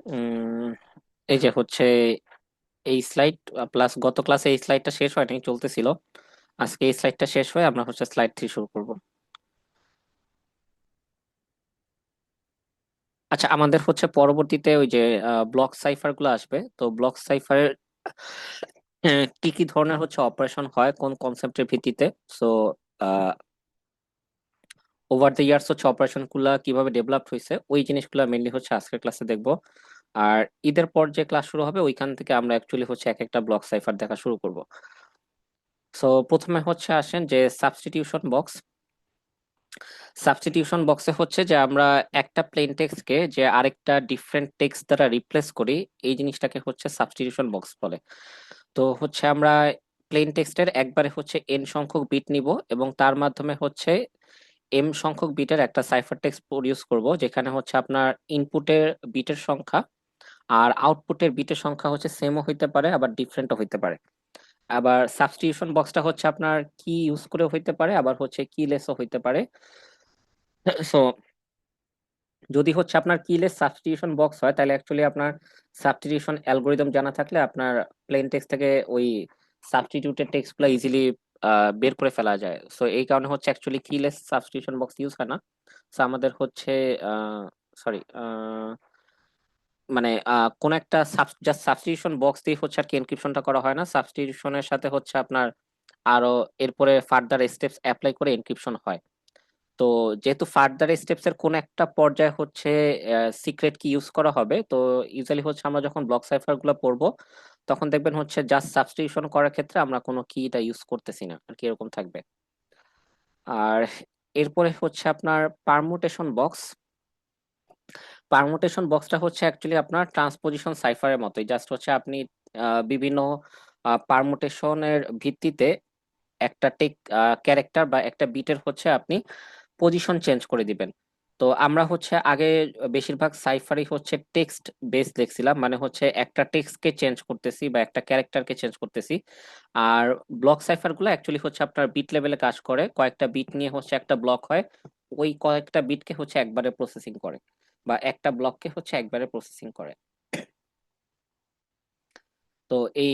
উম, এই যে হচ্ছে এই স্লাইড প্লাস গত ক্লাসে এই স্লাইডটা শেষ হয়নি, চলতেছিল। আজকে এই স্লাইডটা শেষ হয়ে আমরা হচ্ছে স্লাইড 3 শুরু করব। আচ্ছা, আমাদের হচ্ছে পরবর্তীতে ওই যে ব্লক সাইফার গুলো আসবে, তো ব্লক সাইফারের কি কি ধরনের হচ্ছে অপারেশন হয় কোন কনসেপ্টের ভিত্তিতে। সো ওভার দ্য ইয়ার্স হচ্ছে অপারেশন গুলা কিভাবে ডেভেলপ হয়েছে ওই জিনিসগুলো মেনলি হচ্ছে আজকের ক্লাসে দেখবো। আর ঈদের পর যে ক্লাস শুরু হবে ওইখান থেকে আমরা অ্যাকচুয়ালি হচ্ছে এক একটা ব্লক সাইফার দেখা শুরু করব। সো প্রথমে হচ্ছে আসেন যে সাবস্টিটিউশন বক্স। সাবস্টিটিউশন বক্সে হচ্ছে যে আমরা একটা প্লেন টেক্সটকে যে আরেকটা ডিফারেন্ট টেক্সট দ্বারা রিপ্লেস করি, এই জিনিসটাকে হচ্ছে সাবস্টিটিউশন বক্স বলে। তো হচ্ছে আমরা প্লেন টেক্সটের একবারে হচ্ছে এন সংখ্যক বিট নিব এবং তার মাধ্যমে হচ্ছে এম সংখ্যক বিটের একটা সাইফার টেক্সট প্রডিউস করব, যেখানে হচ্ছে আপনার ইনপুটের বিটের সংখ্যা আর আউটপুটের বিটের সংখ্যা হচ্ছে সেমও হইতে পারে আবার ডিফারেন্টও হইতে পারে। আবার সাবস্টিটিউশন বক্সটা হচ্ছে আপনার কি ইউজ করে হইতে পারে, আবার হচ্ছে কি লেসও হইতে পারে। সো যদি হচ্ছে আপনার কিলেস সাবস্টিটিউশন বক্স হয় তাহলে অ্যাকচুয়ালি আপনার সাবস্টিটিউশন অ্যালগোরিদম জানা থাকলে আপনার প্লেন টেক্সট থেকে ওই সাবস্টিটিউটেড টেক্সটগুলো ইজিলি বের করে ফেলা যায়। সো এই কারণে হচ্ছে actually keyless substitution box use হয় না। সো আমাদের হচ্ছে সরি মানে কোন একটা জাস্ট সাবস্টিটিউশন বক্স দিয়ে হচ্ছে আর কি এনক্রিপশনটা করা হয় না, সাবস্টিটিউশনের সাথে হচ্ছে আপনার আরো এরপরে ফার্দার স্টেপস অ্যাপ্লাই করে এনক্রিপশন হয়। তো যেহেতু ফার্দার স্টেপস এর কোন একটা পর্যায়ে হচ্ছে সিক্রেট কি ইউজ করা হবে, তো ইউজুয়ালি হচ্ছে আমরা যখন ব্লক সাইফার গুলো পড়বো তখন দেখবেন হচ্ছে জাস্ট সাবস্টিটিউশন করার ক্ষেত্রে আমরা কোনো কিটা ইউজ করতেছি না আর কি, এরকম থাকবে। আর এরপরে হচ্ছে আপনার পারমুটেশন বক্স। পারমুটেশন বক্সটা হচ্ছে অ্যাকচুয়ালি আপনার ট্রান্সপোজিশন সাইফারের মতোই, জাস্ট হচ্ছে আপনি বিভিন্ন পারমুটেশনের ভিত্তিতে একটা ক্যারেক্টার বা একটা বিটের হচ্ছে আপনি পজিশন চেঞ্জ করে দিবেন। তো আমরা হচ্ছে আগে বেশিরভাগ সাইফারই হচ্ছে টেক্সট বেস দেখছিলাম, মানে হচ্ছে একটা টেক্সটকে চেঞ্জ করতেছি বা একটা ক্যারেক্টারকে চেঞ্জ করতেছি। আর ব্লক সাইফার গুলো অ্যাকচুয়ালি হচ্ছে আপনার বিট লেভেলে কাজ করে, কয়েকটা বিট নিয়ে হচ্ছে একটা ব্লক হয়, ওই কয়েকটা বিটকে হচ্ছে একবারে প্রসেসিং করে বা একটা ব্লককে হচ্ছে একবারে প্রসেসিং করে। তো এই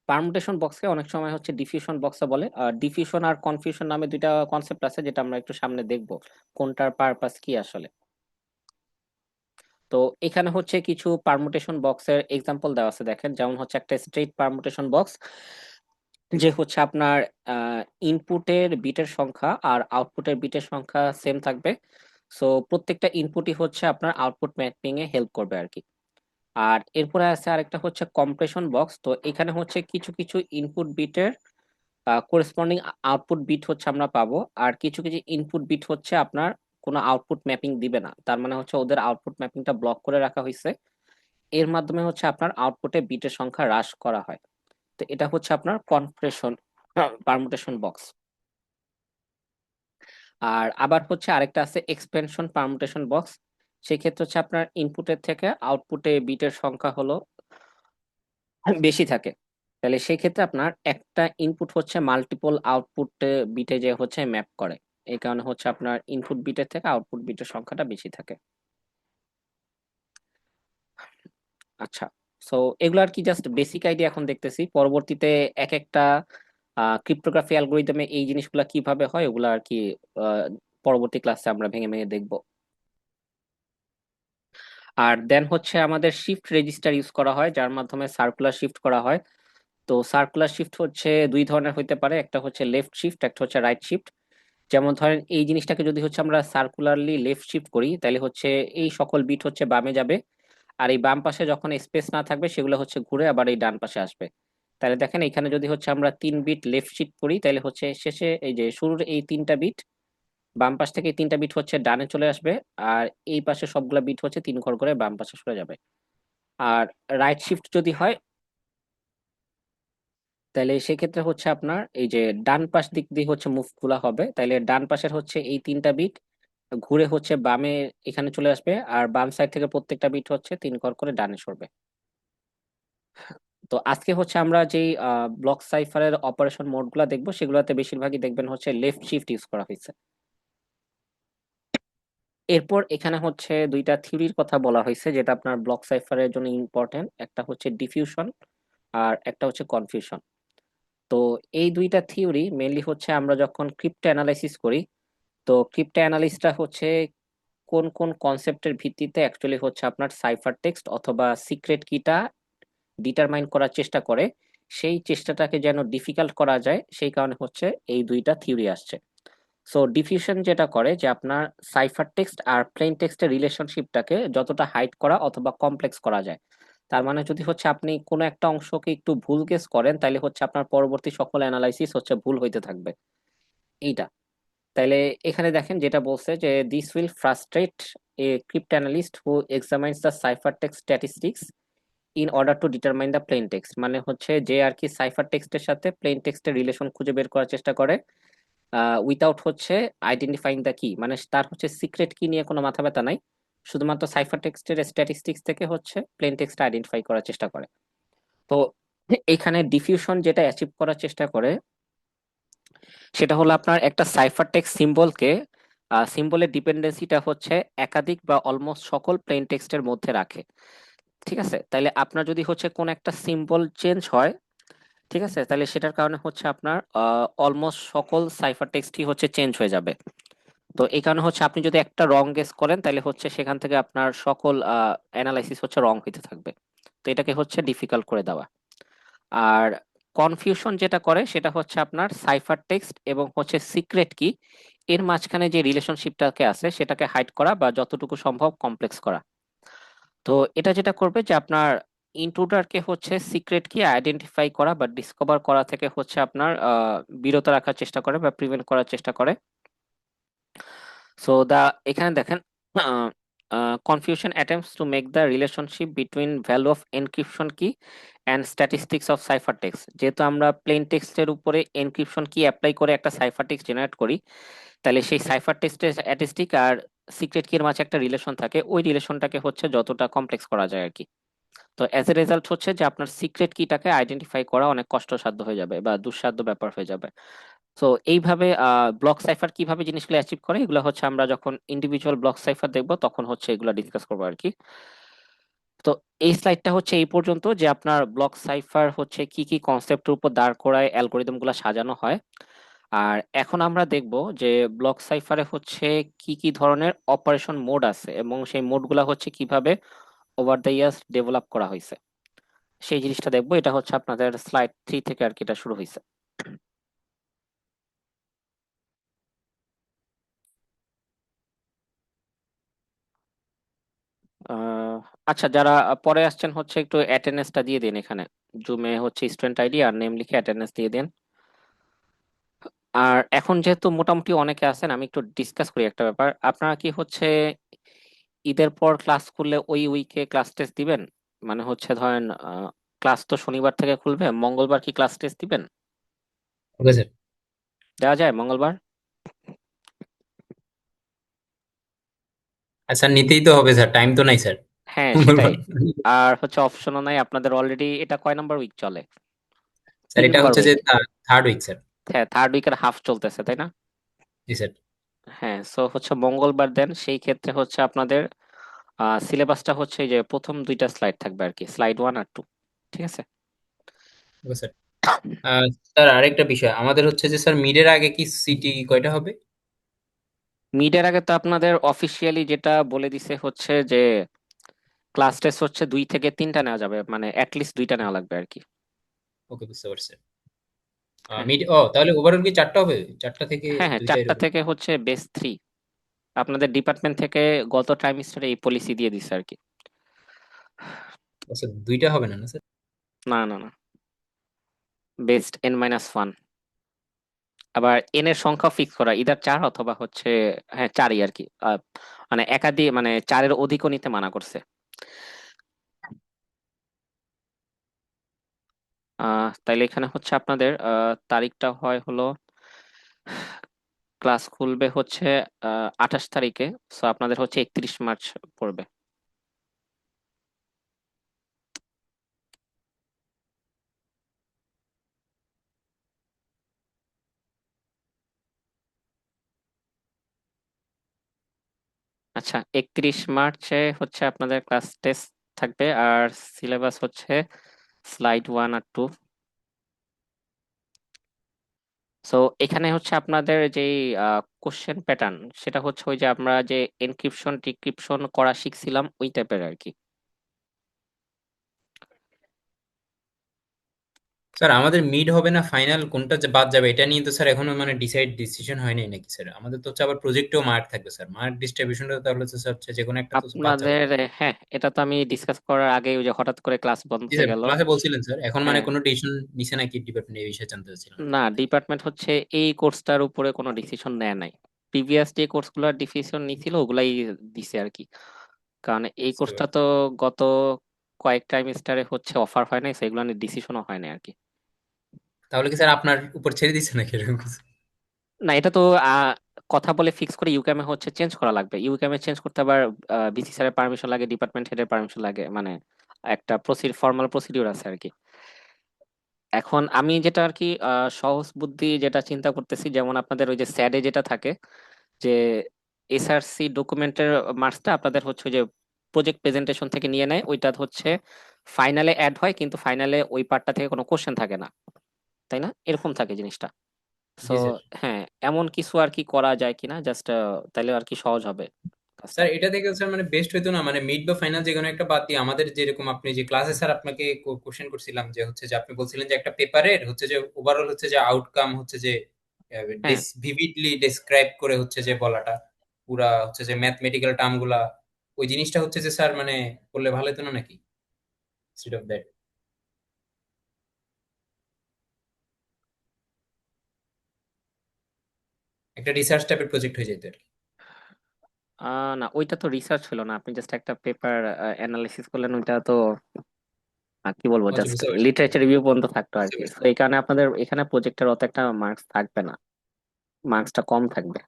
পারমুটেশন বক্সকে অনেক সময় হচ্ছে ডিফিউশন বক্সও বলে। আর ডিফিউশন আর কনফিউশন নামে দুইটা কনসেপ্ট আছে, যেটা আমরা একটু সামনে দেখব কোনটার পারপাস কি আসলে। তো এখানে হচ্ছে কিছু পারমুটেশন বক্সের এক্সাম্পল দেওয়া আছে, দেখেন যেমন হচ্ছে একটা স্ট্রেট পারমুটেশন বক্স, যে হচ্ছে আপনার ইনপুটের বিটের সংখ্যা আর আউটপুটের বিটের সংখ্যা সেম থাকবে। সো প্রত্যেকটা ইনপুটই হচ্ছে আপনার আউটপুট ম্যাপিং এ হেল্প করবে আর কি। আর এরপরে আছে আরেকটা হচ্ছে কম্প্রেশন বক্স। তো এখানে হচ্ছে কিছু কিছু ইনপুট বিটের কোরেসপন্ডিং আউটপুট বিট হচ্ছে আমরা পাবো, আর কিছু কিছু ইনপুট বিট হচ্ছে আপনার কোনো আউটপুট ম্যাপিং দিবে না, তার মানে হচ্ছে ওদের আউটপুট ম্যাপিংটা ব্লক করে রাখা হয়েছে। এর মাধ্যমে হচ্ছে আপনার আউটপুটে বিটের সংখ্যা হ্রাস করা হয়। তো এটা হচ্ছে আপনার কনপ্রেশন পারমুটেশন বক্স। আর আবার হচ্ছে আরেকটা আছে এক্সপেনশন পারমুটেশন বক্স। সেই ক্ষেত্রে হচ্ছে আপনার ইনপুটের থেকে আউটপুটে বিটের সংখ্যা হলো বেশি থাকে। তাহলে সেই ক্ষেত্রে আপনার একটা ইনপুট হচ্ছে মাল্টিপল আউটপুট বিটে যে হচ্ছে ম্যাপ করে, এই কারণে হচ্ছে আপনার ইনপুট বিটের থেকে আউটপুট বিটের সংখ্যাটা বেশি থাকে। আচ্ছা, সো এগুলো আর কি জাস্ট বেসিক আইডিয়া এখন দেখতেছি, পরবর্তীতে এক একটা ক্রিপ্টোগ্রাফি অ্যালগোরিদমে এই জিনিসগুলো কিভাবে হয় ওগুলো আর কি আহ, পরবর্তী ক্লাসে আমরা ভেঙে ভেঙে দেখব। আর দেন হচ্ছে আমাদের শিফট রেজিস্টার ইউজ করা হয়, যার মাধ্যমে সার্কুলার শিফট করা হয়। তো সার্কুলার শিফট হচ্ছে দুই ধরনের হইতে পারে, একটা হচ্ছে লেফট শিফট, একটা হচ্ছে রাইট শিফট। যেমন ধরেন এই জিনিসটাকে যদি হচ্ছে আমরা সার্কুলারলি লেফট শিফট করি তাহলে হচ্ছে এই সকল বিট হচ্ছে বামে যাবে, আর এই বাম পাশে যখন স্পেস না থাকবে সেগুলো হচ্ছে ঘুরে আবার এই ডান পাশে আসবে। তাহলে দেখেন এখানে যদি হচ্ছে আমরা 3 বিট লেফট শিফট করি তাহলে হচ্ছে শেষে এই যে শুরুর এই 3টা বিট বাম পাশ থেকে এই 3টা বিট হচ্ছে ডানে চলে আসবে, আর এই পাশে সবগুলা বিট হচ্ছে 3 ঘর করে বাম পাশে সরে যাবে। আর রাইট শিফট যদি হয় তাহলে সেক্ষেত্রে হচ্ছে আপনার এই যে ডান পাশ দিক দিয়ে হচ্ছে মুভ গুলা হবে, তাহলে ডান পাশের হচ্ছে এই 3টা বিট ঘুরে হচ্ছে বামে এখানে চলে আসবে, আর বাম সাইড থেকে প্রত্যেকটা বিট হচ্ছে 3 ঘর করে ডানে সরবে। তো আজকে হচ্ছে আমরা যেই ব্লক সাইফারের অপারেশন মোড গুলা দেখবো সেগুলোতে বেশিরভাগই দেখবেন হচ্ছে লেফট শিফট ইউজ করা হয়েছে। এরপর এখানে হচ্ছে দুইটা থিওরির কথা বলা হয়েছে যেটা আপনার ব্লক সাইফারের জন্য ইম্পর্টেন্ট, একটা হচ্ছে ডিফিউশন আর একটা হচ্ছে কনফিউশন। তো এই দুইটা থিওরি মেনলি হচ্ছে আমরা যখন ক্রিপ্টো অ্যানালাইসিস করি, তো ক্রিপ্টো অ্যানালিসিসটা হচ্ছে কোন কোন কনসেপ্টের ভিত্তিতে অ্যাকচুয়ালি হচ্ছে আপনার সাইফার টেক্সট অথবা সিক্রেট কিটা ডিটারমাইন করার চেষ্টা করে, সেই চেষ্টাটাকে যেন ডিফিকাল্ট করা যায়, সেই কারণে হচ্ছে এই দুইটা থিওরি আসছে। সো ডিফিউশন যেটা করে যে আপনার সাইফার টেক্সট আর প্লেন টেক্সটের রিলেশনশিপটাকে যতটা হাইড করা অথবা কমপ্লেক্স করা যায়। তার মানে যদি হচ্ছে আপনি কোনো একটা অংশকে একটু ভুল গেস করেন, তাহলে হচ্ছে আপনার পরবর্তী সকল অ্যানালাইসিস হচ্ছে ভুল হইতে থাকবে এইটা। তাইলে এখানে দেখেন যেটা বলছে যে this will frustrate a cryptanalyst who examines the cipher text statistics in order to determine the plain text. মানে হচ্ছে যে আর কি সাইফার টেক্সটের সাথে প্লেন টেক্সটের রিলেশন খুঁজে বের করার চেষ্টা করে উইথাউট হচ্ছে আইডেন্টিফাইং দ্য কি, মানে তার হচ্ছে সিক্রেট কি নিয়ে কোনো মাথা ব্যথা নাই, শুধুমাত্র সাইফার টেক্সটের স্ট্যাটিস্টিক্স থেকে হচ্ছে প্লেন টেক্সট আইডেন্টিফাই করার চেষ্টা করে। তো এখানে ডিফিউশন যেটা অ্যাচিভ করার চেষ্টা করে সেটা হলো আপনার একটা সাইফার টেক্সট সিম্বলকে, সিম্বলের ডিপেন্ডেন্সিটা হচ্ছে একাধিক বা অলমোস্ট সকল প্লেন টেক্সটের মধ্যে রাখে। ঠিক আছে, তাহলে আপনার যদি হচ্ছে কোন একটা সিম্বল চেঞ্জ হয়, ঠিক আছে, তাহলে সেটার কারণে হচ্ছে আপনার অলমোস্ট সকল সাইফার টেক্সটই হচ্ছে চেঞ্জ হয়ে যাবে। তো এই কারণে হচ্ছে আপনি যদি একটা রং গেস করেন তাহলে হচ্ছে সেখান থেকে আপনার সকল অ্যানালাইসিস হচ্ছে রং হইতে থাকবে। তো এটাকে হচ্ছে ডিফিকাল্ট করে দেওয়া। আর কনফিউশন যেটা করে সেটা হচ্ছে আপনার সাইফার টেক্সট এবং হচ্ছে সিক্রেট কি এর মাঝখানে যে রিলেশনশিপটাকে আছে সেটাকে হাইড করা বা যতটুকু সম্ভব কমপ্লেক্স করা। তো এটা যেটা করবে যে আপনার ইন্ট্রুডারকে হচ্ছে সিক্রেট কি আইডেন্টিফাই করা বা ডিসকভার করা থেকে হচ্ছে আপনার বিরত রাখার চেষ্টা করে বা প্রিভেন্ট করার চেষ্টা করে। সো দা এখানে দেখেন confusion attempts to make the relationship between value of encryption key and statistics of cipher text. যেহেতু আমরা প্লেন টেক্সটের উপরে এনক্রিপশন কি অ্যাপ্লাই করে একটা সাইফার টেক্সট জেনারেট করি, তাহলে সেই সাইফার টেক্সটের স্ট্যাটিস্টিক আর সিক্রেট কির মাঝে একটা রিলেশন থাকে, ওই রিলেশনটাকে হচ্ছে যতটা কমপ্লেক্স করা যায় আর কি। তো অ্যাজ এ রেজাল্ট হচ্ছে যে আপনার সিক্রেট কিটাকে আইডেন্টিফাই করা অনেক কষ্টসাধ্য হয়ে যাবে বা দুঃসাধ্য ব্যাপার হয়ে যাবে। তো এইভাবে ব্লক সাইফার কিভাবে জিনিসগুলো অ্যাচিভ করে এগুলো হচ্ছে আমরা যখন ইন্ডিভিজুয়াল ব্লক সাইফার দেখবো তখন হচ্ছে এগুলো ডিসকাস করবো আর কি। তো এই স্লাইডটা হচ্ছে এই পর্যন্ত যে আপনার ব্লক সাইফার হচ্ছে কি কি কনসেপ্টের উপর দাঁড় করায় অ্যালগোরিদম গুলা সাজানো হয়। আর এখন আমরা দেখব যে ব্লক সাইফারে হচ্ছে কি কি ধরনের অপারেশন মোড আছে এবং সেই মোডগুলা হচ্ছে কিভাবে ওভার দ্য ইয়ার্স ডেভেলপ করা হয়েছে, সেই জিনিসটা দেখবো। এটা হচ্ছে আপনাদের স্লাইড 3 থেকে আর কি এটা শুরু হয়েছে। আহ, আচ্ছা, যারা পরে আসছেন হচ্ছে একটু অ্যাটেন্ডেন্সটা দিয়ে দিন এখানে, জুমে হচ্ছে স্টুডেন্ট আইডি আর নেম লিখে অ্যাটেন্ডেন্স দিয়ে দিন। আর এখন যেহেতু মোটামুটি অনেকে আছেন, আমি একটু ডিসকাস করি একটা ব্যাপার। আপনারা কি হচ্ছে ঈদের পর ক্লাস করলে ওই উইকে ক্লাস টেস্ট দিবেন? মানে হচ্ছে ধরেন ক্লাস তো শনিবার থেকে খুলবে, মঙ্গলবার কি ক্লাস টেস্ট দিবেন? Okay sir. দেওয়া যায় মঙ্গলবার? আর স্যার নিতেই তো হবে স্যার, টাইম তো নাই স্যার। হ্যাঁ সেটাই। আর হচ্ছে অপশনও নাই আপনাদের, অলরেডি এটা কয় নাম্বার উইক চলে? স্যার তিন এটা নাম্বার হচ্ছে যে উইক। Third week sir. হ্যাঁ, থার্ড উইকের হাফ চলতেছে তাই না? জি স্যার। হ্যাঁ, সো হচ্ছে মঙ্গলবার দেন, সেই ক্ষেত্রে হচ্ছে আপনাদের সিলেবাসটা হচ্ছে এই যে প্রথম দুইটা স্লাইড থাকবে আর কি, স্লাইড 1 আর 2। ঠিক আছে। Okay sir. স্যার আরেকটা বিষয় আমাদের হচ্ছে যে স্যার মিডের আগে কি সিটি কয়টা হবে? মিডের আগে তো আপনাদের অফিসিয়ালি যেটা বলে দিছে হচ্ছে যে ক্লাস টেস্ট হচ্ছে 2 থেকে 3টা নেওয়া যাবে, মানে অ্যাটলিস্ট 2টা নেওয়া লাগবে আর কি। ওকে বুঝতে পারছি। হ্যাঁ মিড ও তাহলে ওভারঅল কি চারটা হবে, চারটা থেকে হ্যাঁ হ্যাঁ, দুইটা 4টা এরকম? থেকে হচ্ছে বেস 3। আপনাদের ডিপার্টমেন্ট থেকে গত ট্রাইমিস্টারে এই পলিসি দিয়ে দিছে আর কি। আচ্ছা দুইটা হবে না না স্যার? না না না, বেস্ট N-1। আবার এন এর সংখ্যা ফিক্স করা, ইদার 4 অথবা হচ্ছে, হ্যাঁ 4ই আর কি। মানে একাধিক, মানে 4-এর অধিকও নিতে মানা করছে। তাইলে এখানে হচ্ছে আপনাদের তারিখটা হয় হলো ক্লাস খুলবে হচ্ছে 28 তারিখে, সো আপনাদের হচ্ছে 31 মার্চ পড়বে। আচ্ছা, 31 মার্চে হচ্ছে আপনাদের ক্লাস টেস্ট থাকবে, আর সিলেবাস হচ্ছে স্লাইড 1 আর 2। সো এখানে হচ্ছে আপনাদের যে কোশ্চেন প্যাটার্ন, সেটা হচ্ছে ওই যে আমরা যে এনক্রিপশন ডিক্রিপশন করা শিখছিলাম ওই টাইপের আর কি। স্যার আমাদের মিড হবে না ফাইনাল, কোনটা যে বাদ যাবে এটা নিয়ে তো স্যার এখনো মানে ডিসিশন হয়নি নাকি স্যার? আমাদের তো হচ্ছে আবার প্রজেক্টেও মার্ক থাকবে স্যার, মার্ক ডিস্ট্রিবিউশনটা তাহলে তো স্যার হচ্ছে যে কোনো একটা তো বাদ যাবে। আপনাদের হ্যাঁ, এটা তো আমি ডিসকাস করার আগে ওই যে হঠাৎ করে ক্লাস বন্ধ জি হয়ে স্যার, গেল। ক্লাসে বলছিলেন স্যার, এখন মানে হ্যাঁ, কোনো ডিসিশন নিছে নাকি ডিপার্টমেন্ট, এই বিষয়ে জানতে চাচ্ছিলাম আর কি না, আপনার থেকে। ডিপার্টমেন্ট হচ্ছে এই কোর্সটার উপরে কোনো ডিসিশন নেয় নাই। প্রিভিয়াস যে কোর্সগুলোর ডিসিশন নিছিল ওগুলাই দিছে আর কি। কারণ এই বুঝতে কোর্সটা পারছি। তো গত কয়েক টাইমিস্টারে হচ্ছে অফার হয় নাই, সেগুলো নিয়ে ডিসিশনও হয় নাই আর কি। তাহলে কি স্যার আপনার উপর ছেড়ে দিচ্ছে নাকি এরকম কিছু? না, এটা তো আহ, কথা বলে ফিক্স করে ইউক্যামে হচ্ছে চেঞ্জ করা লাগবে। ইউক্যামে চেঞ্জ করতে আবার বিসি স্যারের পারমিশন লাগে, ডিপার্টমেন্ট হেডের পারমিশন লাগে, মানে একটা ফর্মাল প্রসিডিউর আছে আর কি। এখন আমি যেটা আর কি সহজ বুদ্ধি যেটা চিন্তা করতেছি, যেমন আপনাদের ওই যে স্যাডে যেটা থাকে যে এসআরসি ডকুমেন্টের মার্কসটা আপনাদের হচ্ছে ওই যে প্রজেক্ট প্রেজেন্টেশন থেকে নিয়ে নেয়, ওইটা হচ্ছে ফাইনালে অ্যাড হয়, কিন্তু ফাইনালে ওই পার্টটা থেকে কোনো কোশ্চেন থাকে না, তাই না? এরকম থাকে জিনিসটা। সো জি স্যার। হ্যাঁ, এমন কিছু আর কি করা যায় কিনা, জাস্ট তাইলে আর কি সহজ হবে কাজটা। স্যার এটা থেকে স্যার মানে বেস্ট হইতো না, মানে মিড বা ফাইনাল যে কোনো একটা বাদ দিয়ে আমাদের যেরকম আপনি যে ক্লাসে স্যার আপনাকে কোশ্চেন করছিলাম যে হচ্ছে যে আপনি বলছিলেন যে একটা পেপারের হচ্ছে যে ওভারঅল হচ্ছে যে আউটকাম হচ্ছে যে হ্যাঁ, ভিভিডলি ডেসক্রাইব করে হচ্ছে যে বলাটা, পুরা হচ্ছে যে ম্যাথমেটিক্যাল টার্ম গুলা, ওই জিনিসটা হচ্ছে যে স্যার মানে করলে ভালো হতো না নাকি ইনস্টেড অফ দ্যাট? একটা রিসার্চ টাইপের প্রজেক্ট হয়ে যেত আর কি। না, ওইটা তো রিসার্চ হলো না, আপনি জাস্ট একটা পেপার অ্যানালিসিস করলেন, ওইটা তো কি বলবো, আচ্ছা জাস্ট বুঝতে পারছি, লিটারেচার রিভিউ পর্যন্ত থাকতো আর বুঝতে কি। পারছি। তো এই কারণে আপনাদের এখানে প্রজেক্টের অত একটা মার্কস থাকবে না, মার্কসটা কম থাকবে,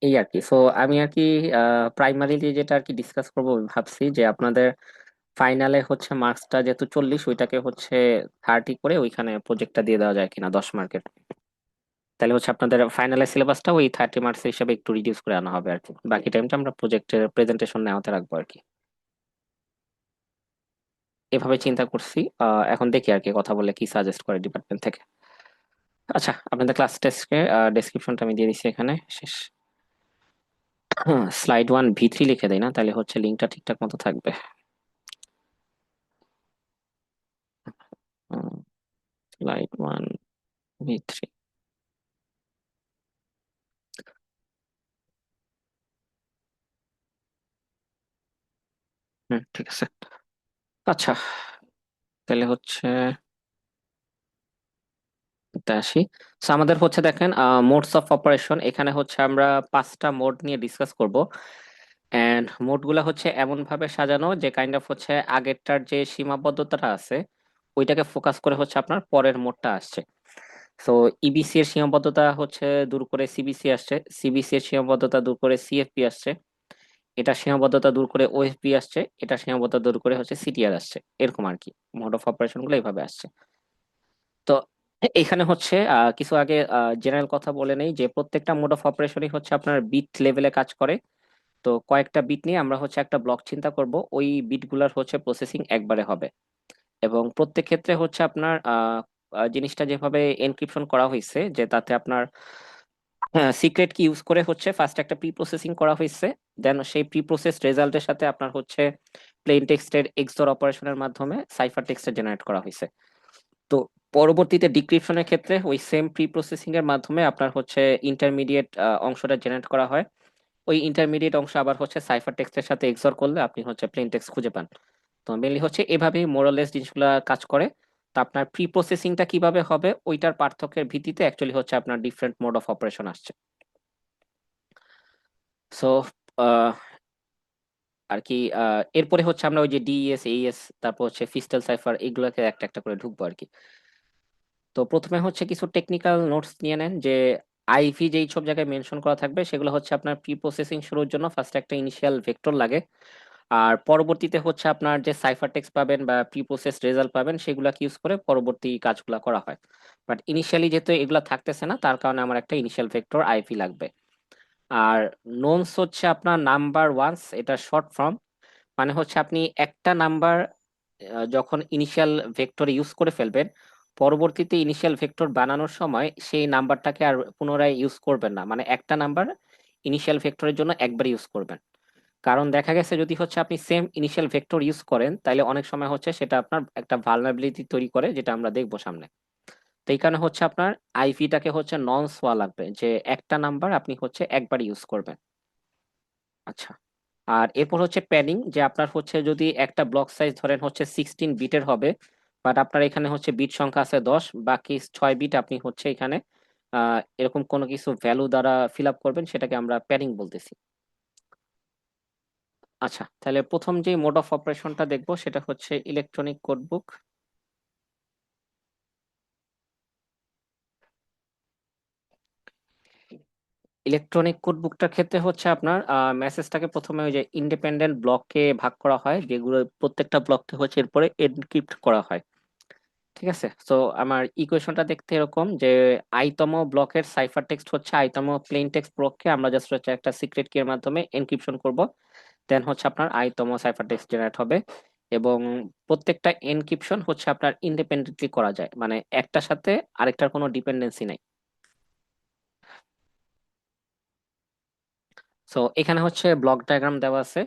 এই আর কি। সো আমি আর কি প্রাইমারিলি যেটা আর কি ডিসকাস করবো ভাবছি যে আপনাদের ফাইনালে হচ্ছে মার্কসটা যেহেতু 40, ওইটাকে হচ্ছে 30 করে ওইখানে প্রজেক্টটা দিয়ে দেওয়া যায় কিনা 10 মার্কের। তাহলে হচ্ছে আপনাদের ফাইনালের সিলেবাসটা ওই 30 মার্কস হিসাবে একটু রিডিউস করে আনা হবে আর কি, বাকি টাইমটা আমরা প্রজেক্টের প্রেজেন্টেশন নেওয়াতে রাখবো আর কি। এভাবে চিন্তা করছি। এখন দেখি আর কি কথা বলে কি সাজেস্ট করে ডিপার্টমেন্ট থেকে। আচ্ছা, আপনাদের ক্লাস টেস্টে ডেসক্রিপশনটা আমি দিয়ে দিচ্ছি এখানে, শেষ। স্লাইড 1 V3 লিখে দেই না, তাহলে হচ্ছে লিঙ্কটা ঠিকঠাক মতো থাকবে। Slide 1 V3। হুম, ঠিক আছে। আচ্ছা, তাহলে হচ্ছে এটা আসি। So, আমাদের হচ্ছে দেখেন মোডস অফ অপারেশন, এখানে হচ্ছে আমরা 5টা মোড নিয়ে ডিসকাস করব। এন্ড মোড গুলা হচ্ছে এমন ভাবে সাজানো যে কাইন্ড অফ হচ্ছে আগেরটার যে সীমাবদ্ধতাটা আছে ওইটাকে ফোকাস করে হচ্ছে আপনার পরের মোডটা আসছে। সো ইবিসি এর সীমাবদ্ধতা হচ্ছে দূর করে সিবিসি আসছে, সিবিসি এর সীমাবদ্ধতা দূর করে সিএফপি আসছে, এটা সীমাবদ্ধতা দূর করে ওএফপি আসছে, এটা সীমাবদ্ধতা দূর করে হচ্ছে সিটিআর আসছে, এরকম আর কি। মোড অফ অপারেশন গুলো এইভাবে আসছে। তো এখানে হচ্ছে কিছু আগে জেনারেল কথা বলে নেই যে প্রত্যেকটা মোড অফ অপারেশনই হচ্ছে আপনার বিট লেভেলে কাজ করে। তো কয়েকটা বিট নিয়ে আমরা হচ্ছে একটা ব্লক চিন্তা করব, ওই বিটগুলোর হচ্ছে প্রসেসিং একবারে হবে। এবং প্রত্যেক ক্ষেত্রে হচ্ছে আপনার জিনিসটা যেভাবে এনক্রিপশন করা হয়েছে যে তাতে আপনার সিক্রেট কি ইউজ করে হচ্ছে ফার্স্ট একটা প্রি প্রসেসিং করা হয়েছে, দেন সেই প্রি প্রসেস রেজাল্টের সাথে আপনার হচ্ছে প্লেন টেক্সটের এক্সঅর অপারেশনের মাধ্যমে সাইফার টেক্সট জেনারেট করা হয়েছে। তো পরবর্তীতে ডিক্রিপশনের ক্ষেত্রে ওই সেম প্রি প্রসেসিং এর মাধ্যমে আপনার হচ্ছে ইন্টারমিডিয়েট অংশটা জেনারেট করা হয়। ওই ইন্টারমিডিয়েট অংশ আবার হচ্ছে সাইফার টেক্সটের সাথে এক্সঅর করলে আপনি হচ্ছে প্লেন টেক্সট খুঁজে পান। তো মেনলি হচ্ছে এভাবেই মোরালেস জিনিসগুলো কাজ করে। তো আপনার প্রি প্রসেসিংটা কিভাবে হবে ওইটার পার্থক্যের ভিত্তিতে অ্যাকচুয়ালি হচ্ছে আপনার ডিফারেন্ট মোড অফ অপারেশন আসছে। সো আর কি এরপরে হচ্ছে আমরা ওই যে ডিএস এইএস তারপর হচ্ছে ফিস্টাল সাইফার এগুলোকে একটা একটা করে ঢুকবো আর কি। তো প্রথমে হচ্ছে কিছু টেকনিক্যাল নোটস নিয়ে নেন যে আইভি যেই সব জায়গায় মেনশন করা থাকবে সেগুলো হচ্ছে আপনার প্রি প্রসেসিং শুরুর জন্য ফার্স্ট একটা ইনিশিয়াল ভেক্টর লাগে। আর পরবর্তীতে হচ্ছে আপনার যে সাইফার টেক্সট পাবেন বা প্রি প্রসেস রেজাল্ট পাবেন সেগুলাকে ইউজ করে পরবর্তী কাজগুলো করা হয়। বাট ইনিশিয়ালি যেহেতু এগুলা থাকতেছে না, তার কারণে আমার একটা ইনিশিয়াল ভেক্টর আইভি লাগবে। আর ননস হচ্ছে আপনার নাম্বার ওয়ান্স, এটা শর্ট ফর্ম। মানে হচ্ছে আপনি একটা নাম্বার যখন ইনিশিয়াল ভেক্টর ইউজ করে ফেলবেন, পরবর্তীতে ইনিশিয়াল ভেক্টর বানানোর সময় সেই নাম্বারটাকে আর পুনরায় ইউজ করবেন না, মানে একটা নাম্বার ইনিশিয়াল ভেক্টরের জন্য একবার ইউজ করবেন। কারণ দেখা গেছে যদি হচ্ছে আপনি সেম ইনিশিয়াল ভেক্টর ইউজ করেন, তাহলে অনেক সময় হচ্ছে সেটা আপনার একটা ভালনারেবিলিটি তৈরি করে, যেটা আমরা দেখবো সামনে। তো এই কারণে হচ্ছে আপনার আইভিটাকে হচ্ছে নন সোয়া লাগবে, যে একটা নাম্বার আপনি হচ্ছে একবার ইউজ করবেন। আচ্ছা। আর এরপর হচ্ছে প্যাডিং, যে আপনার হচ্ছে যদি একটা ব্লক সাইজ ধরেন হচ্ছে 16 বিটের হবে, বাট আপনার এখানে হচ্ছে বিট সংখ্যা আছে 10, বাকি 6 বিট আপনি হচ্ছে এখানে এরকম কোনো কিছু ভ্যালু দ্বারা ফিল আপ করবেন, সেটাকে আমরা প্যাডিং বলতেছি। আচ্ছা, তাহলে প্রথম যে মোড অফ অপারেশনটা দেখবো সেটা হচ্ছে ইলেকট্রনিক কোড বুক। ইলেকট্রনিক কোড বুকটার ক্ষেত্রে হচ্ছে আপনার মেসেজটাকে প্রথমে ওই যে ইন্ডিপেন্ডেন্ট ব্লককে ভাগ করা হয়, যেগুলো প্রত্যেকটা ব্লককে হচ্ছে এরপরে এনক্রিপ্ট করা হয়। ঠিক আছে, তো আমার ইকুয়েশনটা দেখতে এরকম যে আইতম ব্লকের সাইফার টেক্সট হচ্ছে আইতম প্লেন টেক্সট ব্লককে আমরা জাস্ট হচ্ছে একটা সিক্রেট কি এর মাধ্যমে এনক্রিপশন করব, দেন হচ্ছে আপনার আইতম সাইফার টেক্সট জেনারেট হবে। এবং প্রত্যেকটা এনক্রিপশন হচ্ছে আপনার ইন্ডিপেন্ডেন্টলি করা যায়, মানে একটার সাথে আরেকটার কোনো ডিপেন্ডেন্সি নাই। সো এখানে হচ্ছে ব্লক ডায়াগ্রাম দেওয়া আছে,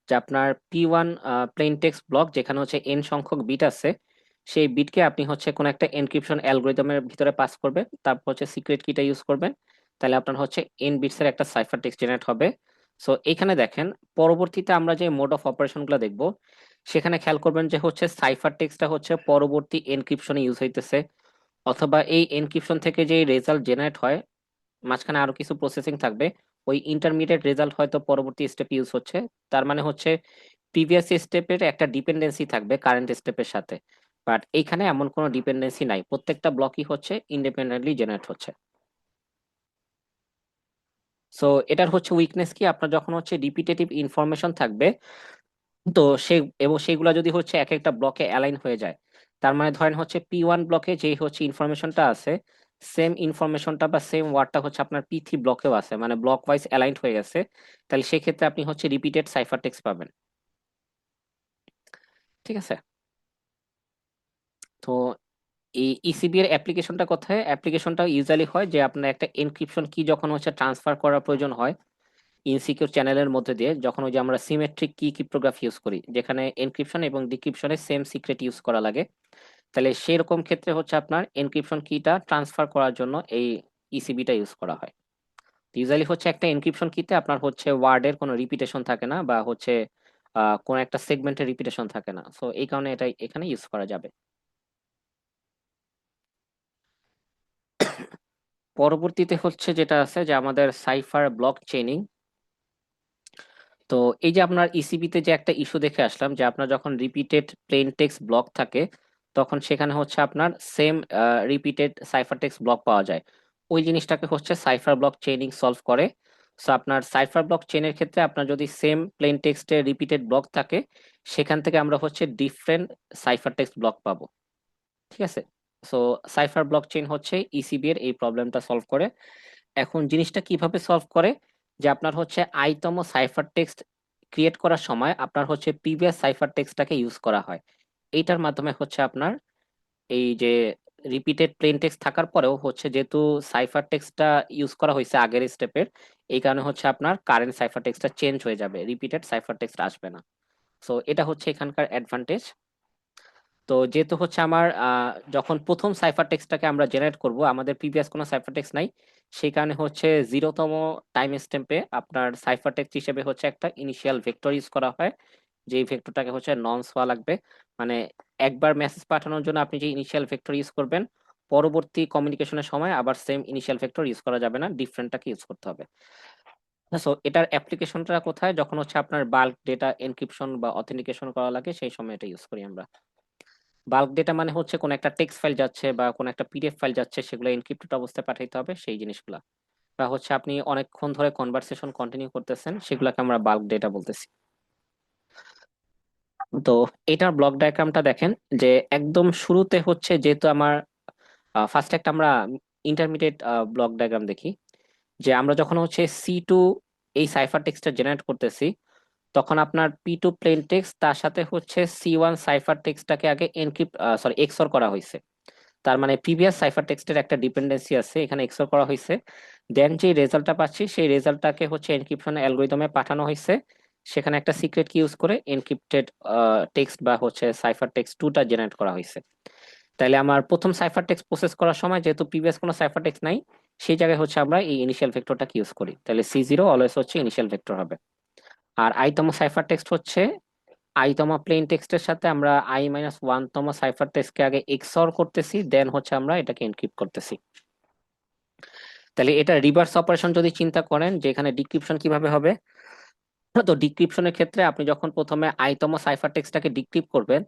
যে আপনার P1 প্লেন টেক্সট ব্লক, যেখানে হচ্ছে এন সংখ্যক বিট আছে, সেই বিটকে আপনি হচ্ছে কোন একটা এনক্রিপশন অ্যালগোরিদমের ভিতরে পাস করবেন, তারপর হচ্ছে সিক্রেট কিটা ইউজ করবেন, তাহলে আপনার হচ্ছে এন বিটস এর একটা সাইফার টেক্সট জেনারেট হবে। সো এখানে দেখেন, পরবর্তীতে আমরা যে মোড অফ অপারেশন গুলো দেখবো, সেখানে খেয়াল করবেন যে হচ্ছে সাইফার টেক্সটটা হচ্ছে পরবর্তী এনক্রিপশনে ইউজ হইতেছে, অথবা এই এনক্রিপশন থেকে যে রেজাল্ট জেনারেট হয়, মাঝখানে আরো কিছু প্রসেসিং থাকবে, ওই ইন্টারমিডিয়েট রেজাল্ট হয়তো পরবর্তী স্টেপ ইউজ হচ্ছে। তার মানে হচ্ছে প্রিভিয়াস স্টেপের একটা ডিপেন্ডেন্সি থাকবে কারেন্ট স্টেপের সাথে, বাট এইখানে এমন কোনো ডিপেন্ডেন্সি নাই, প্রত্যেকটা ব্লকই হচ্ছে ইন্ডিপেন্ডেন্টলি জেনারেট হচ্ছে। সো এটার হচ্ছে উইকনেস কি, আপনার যখন হচ্ছে রিপিটেটিভ ইনফরমেশন থাকবে, তো সে এবং সেগুলো যদি হচ্ছে এক একটা ব্লকে অ্যালাইন হয়ে যায়, তার মানে ধরেন হচ্ছে P1 ব্লকে যে হচ্ছে ইনফরমেশনটা আছে, সেম ইনফরমেশনটা বা সেম ওয়ার্ডটা হচ্ছে আপনার P3 ব্লকেও আছে, মানে ব্লক ওয়াইজ অ্যালাইন্ড হয়ে গেছে, তাহলে সেক্ষেত্রে আপনি হচ্ছে রিপিটেড সাইফার টেক্সট পাবেন। ঠিক আছে। তো এই ইসিবি এর অ্যাপ্লিকেশনটা কোথায়, অ্যাপ্লিকেশনটা ইউজুয়ালি হয় যে আপনার একটা এনক্রিপশন কি যখন হচ্ছে ট্রান্সফার করার প্রয়োজন হয় ইনসিকিউর চ্যানেলের মধ্যে দিয়ে, যখন ওই যে আমরা সিমেট্রিক কি ক্রিপ্টোগ্রাফি ইউজ করি, যেখানে এনক্রিপশন এবং ডিক্রিপশনে সেম সিক্রেট ইউজ করা লাগে, তাহলে সেরকম ক্ষেত্রে হচ্ছে আপনার এনক্রিপশন কিটা ট্রান্সফার করার জন্য এই ইসিবিটা ইউজ করা হয়। ইউজুয়ালি হচ্ছে একটা এনক্রিপশন কিতে আপনার হচ্ছে ওয়ার্ডের কোনো রিপিটেশন থাকে না, বা হচ্ছে কোন একটা সেগমেন্টের রিপিটেশন থাকে না, সো এই কারণে এটা এখানে ইউজ করা যাবে। পরবর্তীতে হচ্ছে যেটা আছে যে আমাদের সাইফার ব্লক চেইনিং। তো এই যে আপনার ইসিবিতে যে একটা ইস্যু দেখে আসলাম, যে আপনার যখন রিপিটেড প্লেন টেক্সট ব্লক থাকে, তখন সেখানে হচ্ছে আপনার same repeated cipher text block পাওয়া যায়, ওই জিনিসটাকে হচ্ছে সাইফার ব্লক চেইনিং সলভ করে। সো আপনার সাইফার ব্লক চেইনের ক্ষেত্রে আপনার যদি সেম প্লেন টেক্সটের রিপিটেড ব্লক থাকে, সেখান থেকে আমরা হচ্ছে ডিফারেন্ট সাইফার টেক্সট ব্লক পাবো। ঠিক আছে। সো সাইফার ব্লক চেইন হচ্ছে ইসিবি এর এই প্রবলেমটা সলভ করে। এখন জিনিসটা কিভাবে সলভ করে, যে আপনার হচ্ছে আইতম সাইফার টেক্সট ক্রিয়েট করার সময় আপনার হচ্ছে প্রিভিয়াস সাইফার টেক্সটটাকে ইউজ করা হয়। এইটার মাধ্যমে হচ্ছে আপনার এই যে রিপিটেড প্লেন টেক্সট থাকার পরেও হচ্ছে যেহেতু সাইফার টেক্সটটা ইউজ করা হয়েছে আগের স্টেপের, এই কারণে হচ্ছে আপনার কারেন্ট সাইফার টেক্সটটা চেঞ্জ হয়ে যাবে, রিপিটেড সাইফার টেক্সট আসবে না। সো এটা হচ্ছে এখানকার অ্যাডভান্টেজ। তো যেহেতু হচ্ছে আমার যখন প্রথম সাইফার টেক্সটটাকে আমরা জেনারেট করব, আমাদের প্রিভিয়াস কোনো সাইফার টেক্সট নাই, সেই কারণে হচ্ছে 0তম টাইম স্ট্যাম্পে আপনার সাইফার টেক্সট হিসেবে হচ্ছে একটা ইনিশিয়াল ভেক্টর ইউজ করা হয়, যে ভেক্টরটাকে হচ্ছে নন হওয়া লাগবে। মানে একবার মেসেজ পাঠানোর জন্য আপনি যে ইনিশিয়াল ভেক্টর ইউজ করবেন, পরবর্তী কমিউনিকেশনের সময় আবার সেম ইনিশিয়াল ভেক্টর ইউজ করা যাবে না, ডিফারেন্টটাকে ইউজ করতে হবে। সো এটার অ্যাপ্লিকেশনটা কোথায়, যখন হচ্ছে আপনার বাল্ক ডেটা এনক্রিপশন বা অথেন্টিকেশন করা লাগে, সেই সময় এটা ইউজ করি আমরা। বাল্ক ডেটা মানে হচ্ছে কোন একটা টেক্সট ফাইল যাচ্ছে বা কোন একটা পিডিএফ ফাইল যাচ্ছে, সেগুলো এনক্রিপ্টেড অবস্থায় পাঠাইতে হবে, সেই জিনিসগুলা। বা হচ্ছে আপনি অনেকক্ষণ ধরে কনভারসেশন কন্টিনিউ করতেছেন, সেগুলোকে আমরা বাল্ক ডেটা বলতেছি। তো এটার ব্লক ডায়াগ্রামটা দেখেন, যে একদম শুরুতে হচ্ছে যেহেতু আমার ফার্স্ট একটা আমরা ইন্টারমিডিয়েট ব্লক ডায়াগ্রাম দেখি, যে আমরা যখন হচ্ছে C2 এই সাইফার টেক্সটটা জেনারেট করতেছি, তখন আপনার P2 প্লেন টেক্সট তার সাথে হচ্ছে C1 সাইফার টেক্সটটাকে আগে এনক্রিপ্ট এক্সঅর করা হয়েছে। তার মানে প্রিভিয়াস সাইফার টেক্সটের একটা ডিপেন্ডেন্সি আছে, এখানে এক্সঅর করা হয়েছে। দেন যে রেজাল্টটা পাচ্ছি সেই রেজাল্টটাকে হচ্ছে এনক্রিপশন অ্যালগরিদমে পাঠানো হয়েছে, সেখানে একটা সিক্রেট কি ইউজ করে এনক্রিপ্টেড টেক্সট বা হচ্ছে সাইফার টেক্সট 2টা জেনারেট করা হয়েছে। তাইলে আমার প্রথম সাইফার টেক্সট প্রসেস করার সময় যেহেতু প্রিভিয়াস কোনো সাইফার টেক্সট নাই, সেই জায়গায় হচ্ছে আমরা এই ইনিশিয়াল ভেক্টরটাকে ইউজ করি, তাহলে C0 অলওয়েজ হচ্ছে ইনিশিয়াল ভেক্টর হবে। আর আইতম সাইফার টেক্সট হচ্ছে আইতম প্লেন টেক্সটের সাথে আমরা I-1তম সাইফার টেক্সটকে আগে এক্সঅর করতেছি, দেন হচ্ছে আমরা এটাকে এনক্রিপ্ট করতেছি। তাহলে এটা রিভার্স অপারেশন যদি চিন্তা করেন যে এখানে ডিক্রিপশন কিভাবে হবে, তো ডিক্রিপশনের ক্ষেত্রে আপনি যখন প্রথমে আইতম সাইফার টেক্সটটাকে ডিক্রিপ্ট করবেন,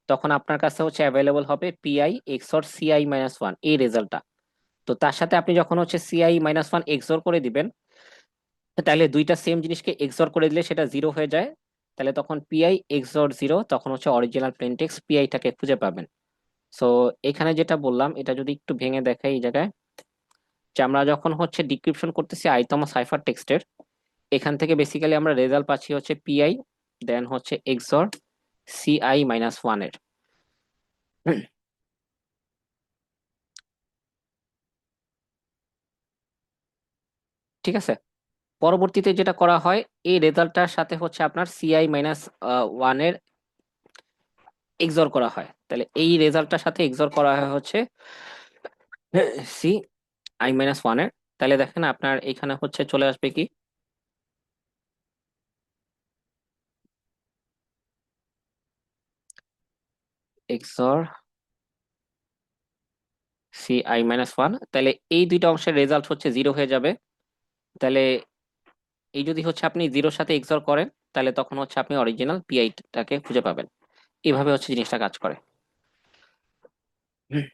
তখন আপনার কাছে হচ্ছে অ্যাভেলেবল হবে PI XOR CI-1 এই রেজাল্টটা। তো তার সাথে আপনি যখন হচ্ছে CI-1 এক্সঅর করে দিবেন, তাহলে দুইটা সেম জিনিসকে এক্সঅর করে দিলে সেটা জিরো হয়ে যায়। তাহলে তখন PI XOR 0, তখন হচ্ছে অরিজিনাল প্লেন টেক্সট PI-টাকে খুঁজে পাবেন। সো এখানে যেটা বললাম এটা যদি একটু ভেঙে দেখাই এই জায়গায়, যে আমরা যখন হচ্ছে ডিক্রিপশন করতেছি আইতম সাইফার টেক্সটের, এখান থেকে বেসিক্যালি আমরা রেজাল্ট পাচ্ছি হচ্ছে PI, দেন হচ্ছে XOR CI-1 এর। ঠিক আছে, পরবর্তীতে যেটা করা হয়, এই রেজাল্টটার সাথে হচ্ছে আপনার CI-1 এর এক্সঅর করা হয়। তাহলে এই রেজাল্টটার সাথে এক্সঅর করা হয় হচ্ছে CI-1 এর। তাহলে দেখেন আপনার এখানে হচ্ছে চলে আসবে কি XOR CI-1, তাহলে এই দুইটা অংশের রেজাল্ট হচ্ছে জিরো হয়ে যাবে। তাহলে এই যদি হচ্ছে আপনি জিরোর সাথে এক্সঅর করেন, তাহলে তখন হচ্ছে আপনি অরিজিনাল PI-টাকে খুঁজে পাবেন। এভাবে হচ্ছে জিনিসটা কাজ করে। হুম,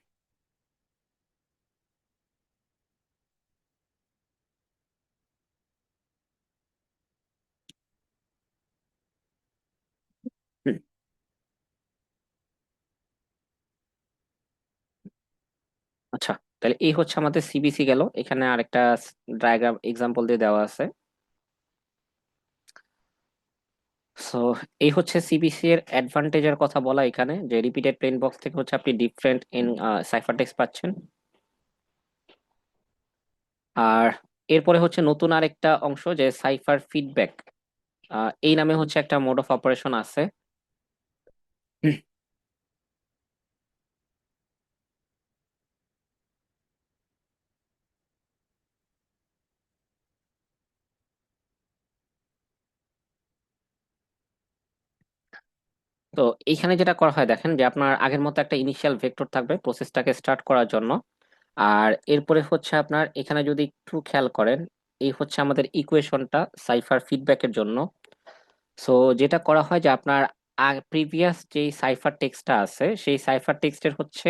হুম। আচ্ছা, তাহলে এই হচ্ছে আমাদের CBC গেল, এখানে আরেকটা ডায়াগ্রাম এক্সাম্পল দিয়ে দেওয়া আছে। সো এই হচ্ছে CBC এর অ্যাডভান্টেজের কথা বলা এখানে, যে রিপিটেড প্লেন বক্স থেকে হচ্ছে আপনি ডিফারেন্ট ইন সাইফার টেক্সট পাচ্ছেন। আর এরপরে হচ্ছে নতুন আরেকটা অংশ যে সাইফার ফিডব্যাক, এই নামে হচ্ছে একটা মোড অফ অপারেশন আছে। তো এইখানে যেটা করা হয় দেখেন, যে আপনার আগের মতো একটা ইনিশিয়াল ভেক্টর থাকবে প্রসেসটাকে স্টার্ট করার জন্য। আর এরপরে হচ্ছে আপনার এখানে যদি একটু খেয়াল করেন, এই হচ্ছে আমাদের ইকুয়েশনটা সাইফার ফিডব্যাকের জন্য। সো যেটা করা হয় যে আপনার প্রিভিয়াস যেই সাইফার টেক্সটটা আছে সেই সাইফার টেক্সটের হচ্ছে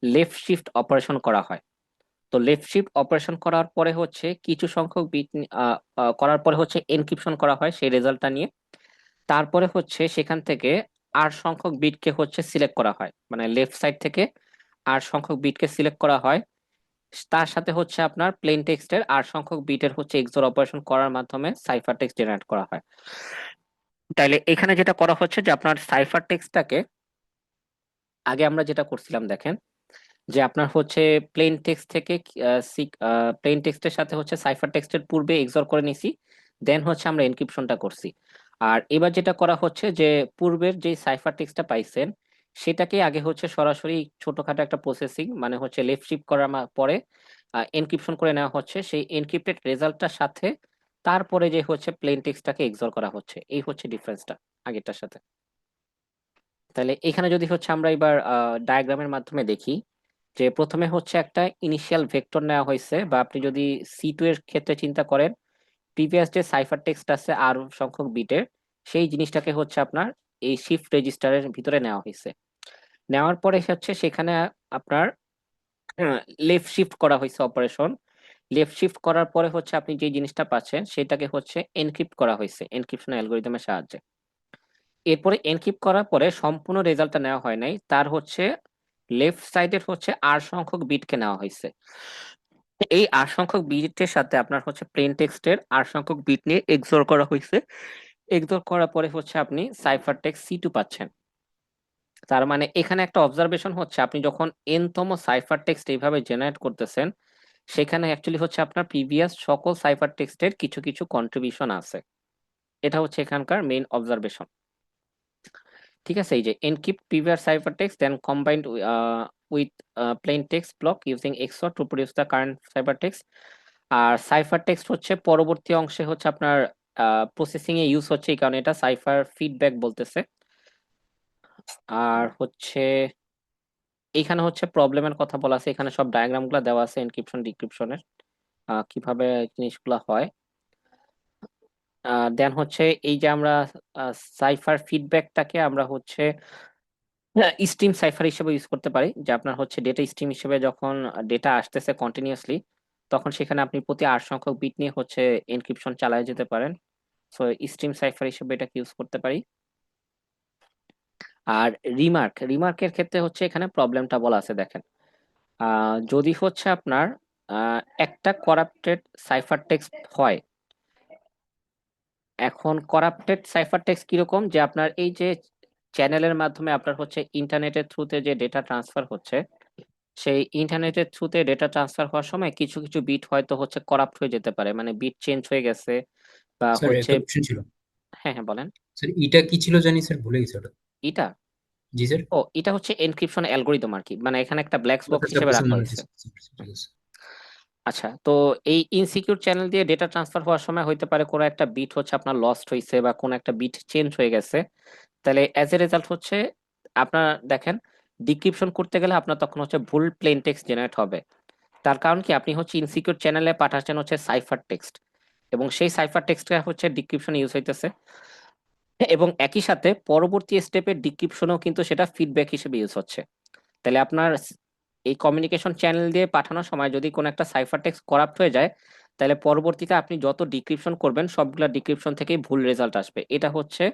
লেফট শিফট অপারেশন করা হয়। তো লেফট শিফট অপারেশন করার পরে হচ্ছে কিছু সংখ্যক বিট করার পরে হচ্ছে এনক্রিপশন করা হয় সেই রেজাল্টটা নিয়ে। তারপরে হচ্ছে সেখান থেকে আর সংখ্যক বিটকে হচ্ছে সিলেক্ট করা হয়, মানে লেফট সাইড থেকে আর সংখ্যক বিটকে সিলেক্ট করা হয়। তার সাথে হচ্ছে আপনার প্লেন টেক্সটের আর সংখ্যক বিটের হচ্ছে এক্সঅর অপারেশন করার মাধ্যমে সাইফার টেক্সট জেনারেট করা হয়। তাইলে এখানে যেটা করা হচ্ছে যে আপনার সাইফার টেক্সটটাকে আগে আমরা যেটা করছিলাম দেখেন, যে আপনার হচ্ছে প্লেন টেক্সট থেকে প্লেন টেক্সটের সাথে হচ্ছে সাইফার টেক্সটের পূর্বে এক্সঅর করে নিছি, দেন হচ্ছে আমরা এনক্রিপশনটা করছি। আর এবার যেটা করা হচ্ছে যে পূর্বের যে সাইফার টেক্সটটা পাইছেন সেটাকে আগে হচ্ছে সরাসরি ছোটখাটো একটা প্রসেসিং, মানে হচ্ছে লেফট শিফট করার পরে এনক্রিপশন করে নেওয়া হচ্ছে সেই এনক্রিপ্টেড রেজাল্টটার সাথে, তারপরে যে হচ্ছে প্লেন টেক্সটটাকে এক্সঅর করা হচ্ছে। এই হচ্ছে ডিফারেন্সটা আগেরটার সাথে। তাহলে এখানে যদি হচ্ছে আমরা এবার ডায়াগ্রামের মাধ্যমে দেখি, যে প্রথমে হচ্ছে একটা ইনিশিয়াল ভেক্টর নেওয়া হয়েছে, বা আপনি যদি C2 এর ক্ষেত্রে চিন্তা করেন, প্রিভিয়াস যে সাইফার টেক্সট আছে আর সংখ্যক বিটের, সেই জিনিসটাকে হচ্ছে আপনার এই শিফট রেজিস্টারের ভিতরে নেওয়া হয়েছে। নেওয়ার পরে হচ্ছে সেখানে আপনার লেফট শিফট করা হয়েছে অপারেশন। লেফট শিফট করার পরে হচ্ছে আপনি যে জিনিসটা পাচ্ছেন সেটাকে হচ্ছে এনক্রিপ্ট করা হয়েছে এনক্রিপশন অ্যালগরিদমের সাহায্যে। এরপরে এনক্রিপ্ট করার পরে সম্পূর্ণ রেজাল্টটা নেওয়া হয় নাই, তার হচ্ছে লেফট সাইডের হচ্ছে আর সংখ্যক বিটকে নেওয়া হয়েছে। এই আর সংখ্যক বিটের সাথে আপনার হচ্ছে প্লেন টেক্সটের আর সংখ্যক বিট নিয়ে এক্সঅর করা হয়েছে। এক্সঅর করার পরে হচ্ছে আপনি সাইফার টেক্সট C2 পাচ্ছেন। তার মানে এখানে একটা অবজারভেশন হচ্ছে, আপনি যখন এন তম সাইফার টেক্সট এইভাবে জেনারেট করতেছেন, সেখানে অ্যাকচুয়ালি হচ্ছে আপনার প্রিভিয়াস সকল সাইফার টেক্সটের কিছু কিছু কন্ট্রিবিউশন আছে। এটা হচ্ছে এখানকার মেইন অবজারভেশন। ঠিক আছে, এই যে encrypt previous cipher text then combined with plain text block using XOR to produce the current cipher text. আর সাইফার টেক্সট হচ্ছে পরবর্তী অংশে হচ্ছে আপনার প্রসেসিং এ ইউজ হচ্ছে, এই কারণে এটা সাইফার ফিডব্যাক বলতেছে। আর হচ্ছে এইখানে হচ্ছে প্রবলেমের কথা বলা আছে, এখানে সব ডায়াগ্রাম গুলা দেওয়া আছে এনক্রিপশন ডিক্রিপশনের কিভাবে জিনিসগুলা হয়। দেন হচ্ছে এই যে আমরা সাইফার ফিডব্যাকটাকে আমরা হচ্ছে স্ট্রিম সাইফার হিসেবে ইউজ করতে পারি, যে আপনার হচ্ছে ডেটা স্ট্রিম হিসেবে যখন ডেটা আসতেছে কন্টিনিউয়াসলি, তখন সেখানে আপনি প্রতি 8 সংখ্যক বিট নিয়ে হচ্ছে এনক্রিপশন চালায় যেতে পারেন। সো স্ট্রিম সাইফার হিসেবে এটাকে ইউজ করতে পারি। আর রিমার্কের ক্ষেত্রে হচ্ছে এখানে প্রবলেমটা বলা আছে, দেখেন যদি হচ্ছে আপনার একটা করাপ্টেড সাইফার টেক্সট হয়। এখন করাপ্টেড সাইফার টেক্সট কিরকম, যে আপনার এই যে চ্যানেলের মাধ্যমে আপনার হচ্ছে ইন্টারনেটের থ্রুতে যে ডেটা ট্রান্সফার হচ্ছে, সেই ইন্টারনেটের থ্রুতে ডেটা ট্রান্সফার হওয়ার সময় কিছু কিছু বিট হয়তো হচ্ছে করাপ্ট হয়ে যেতে পারে, মানে বিট চেঞ্জ হয়ে গেছে বা স্যার হচ্ছে। একটা কোশ্চেন ছিল। হ্যাঁ হ্যাঁ বলেন। স্যার এটা কি ছিল জানি স্যার, ভুলে গেছি ওটা। এটা জি স্যার। এটা হচ্ছে এনক্রিপশন অ্যালগোরিদম আর কি, মানে এখানে একটা ব্ল্যাক বক্স আচ্ছা আচ্ছা, হিসেবে কিছু রাখা মনে হচ্ছে হয়েছে। স্যার, ঠিক আছে। আচ্ছা, তো এই ইনসিকিউর চ্যানেল দিয়ে ডেটা ট্রান্সফার হওয়ার সময় হইতে পারে কোনো একটা বিট হচ্ছে আপনার লস্ট হয়েছে বা কোনো একটা বিট চেঞ্জ হয়ে গেছে। তাহলে অ্যাজ এ রেজাল্ট হচ্ছে আপনার দেখেন, ডিক্রিপশন করতে গেলে আপনার তখন হচ্ছে ভুল প্লেন টেক্সট জেনারেট হবে। তার কারণ কি, আপনি হচ্ছে ইনসিকিউর চ্যানেলে পাঠাচ্ছেন হচ্ছে সাইফার টেক্সট, এবং সেই সাইফার টেক্সটটা হচ্ছে ডিক্রিপশন ইউজ হইতেছে। এবং একই সাথে পরবর্তী স্টেপের ডিক্রিপশনও কিন্তু সেটা ফিডব্যাক হিসেবে ইউজ হচ্ছে। তাহলে আপনার এই কমিউনিকেশন চ্যানেল দিয়ে পাঠানোর সময় যদি কোনো একটা সাইফার টেক্সট করাপ্ট হয়ে যায়, তাহলে পরবর্তীতে আপনি যত ডিক্রিপশন করবেন সবগুলা ডিক্রিপশন থেকেই ভুল রেজাল্ট আসবে। এটা হচ্ছে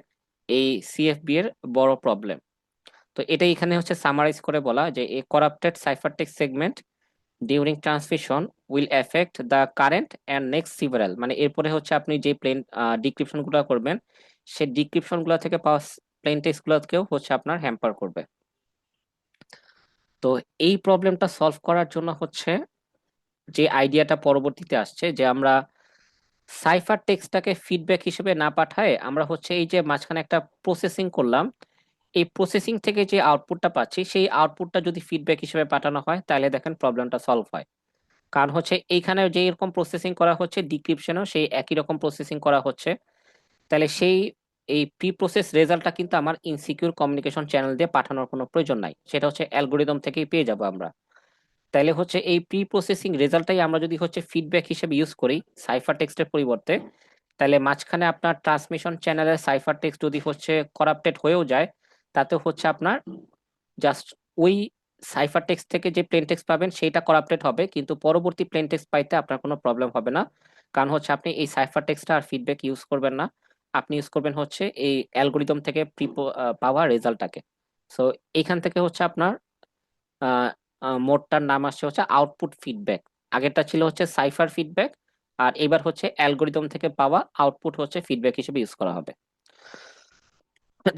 এই সিএফবি এর বড় প্রবলেম। তো এটা এখানে হচ্ছে সামারাইজ করে বলা যে এ corrupted cipher text segment during transmission will effect the current and next সিভারাল, মানে এরপরে হচ্ছে আপনি যে প্লেন ডিক্রিপশন গুলো করবেন, সেই ডিক্রিপশন গুলো থেকে পাওয়া প্লেন টেক্সট গুলোকেও হচ্ছে আপনার হ্যাম্পার করবে। তো এই প্রবলেমটা সলভ করার জন্য হচ্ছে যে আইডিয়াটা পরবর্তীতে আসছে, যে আমরা সাইফার টেক্সটটাকে ফিডব্যাক হিসেবে না পাঠায় আমরা হচ্ছে এই যে মাঝখানে একটা প্রসেসিং করলাম, এই প্রসেসিং থেকে যে আউটপুটটা পাচ্ছি সেই আউটপুটটা যদি ফিডব্যাক হিসেবে পাঠানো হয়, তাহলে দেখেন প্রবলেমটা সলভ হয়। কারণ হচ্ছে এইখানে যে এরকম প্রসেসিং করা হচ্ছে, ডিক্রিপশনেও সেই একই রকম প্রসেসিং করা হচ্ছে। তাহলে সেই এই প্রি প্রসেস রেজাল্টটা কিন্তু আমার ইনসিকিউর কমিউনিকেশন চ্যানেল দিয়ে পাঠানোর কোনো প্রয়োজন নাই, সেটা হচ্ছে অ্যালগোরিদম থেকেই পেয়ে যাব আমরা। তাইলে হচ্ছে এই প্রি প্রসেসিং রেজাল্টটাই আমরা যদি হচ্ছে ফিডব্যাক হিসেবে ইউজ করি সাইফার টেক্সটের পরিবর্তে, তাহলে মাঝখানে আপনার ট্রান্সমিশন চ্যানেলের সাইফার টেক্সট যদি হচ্ছে করাপ্টেড হয়েও যায়, তাতে হচ্ছে আপনার জাস্ট ওই সাইফার টেক্সট থেকে যে প্লেন টেক্সট পাবেন সেটা করাপ্টেড হবে, কিন্তু পরবর্তী প্লেন টেক্সট পাইতে আপনার কোনো প্রবলেম হবে না। কারণ হচ্ছে আপনি এই সাইফার টেক্সটটা আর ফিডব্যাক ইউজ করবেন না, আপনি ইউজ করবেন হচ্ছে এই অ্যালগোরিদম থেকে পাওয়া রেজাল্টটাকে। সো এইখান থেকে হচ্ছে আপনার মোডটার নাম আসছে হচ্ছে আউটপুট ফিডব্যাক। আগেরটা ছিল হচ্ছে সাইফার ফিডব্যাক, আর এবার হচ্ছে অ্যালগোরিদম থেকে পাওয়া আউটপুট হচ্ছে ফিডব্যাক হিসেবে ইউজ করা হবে।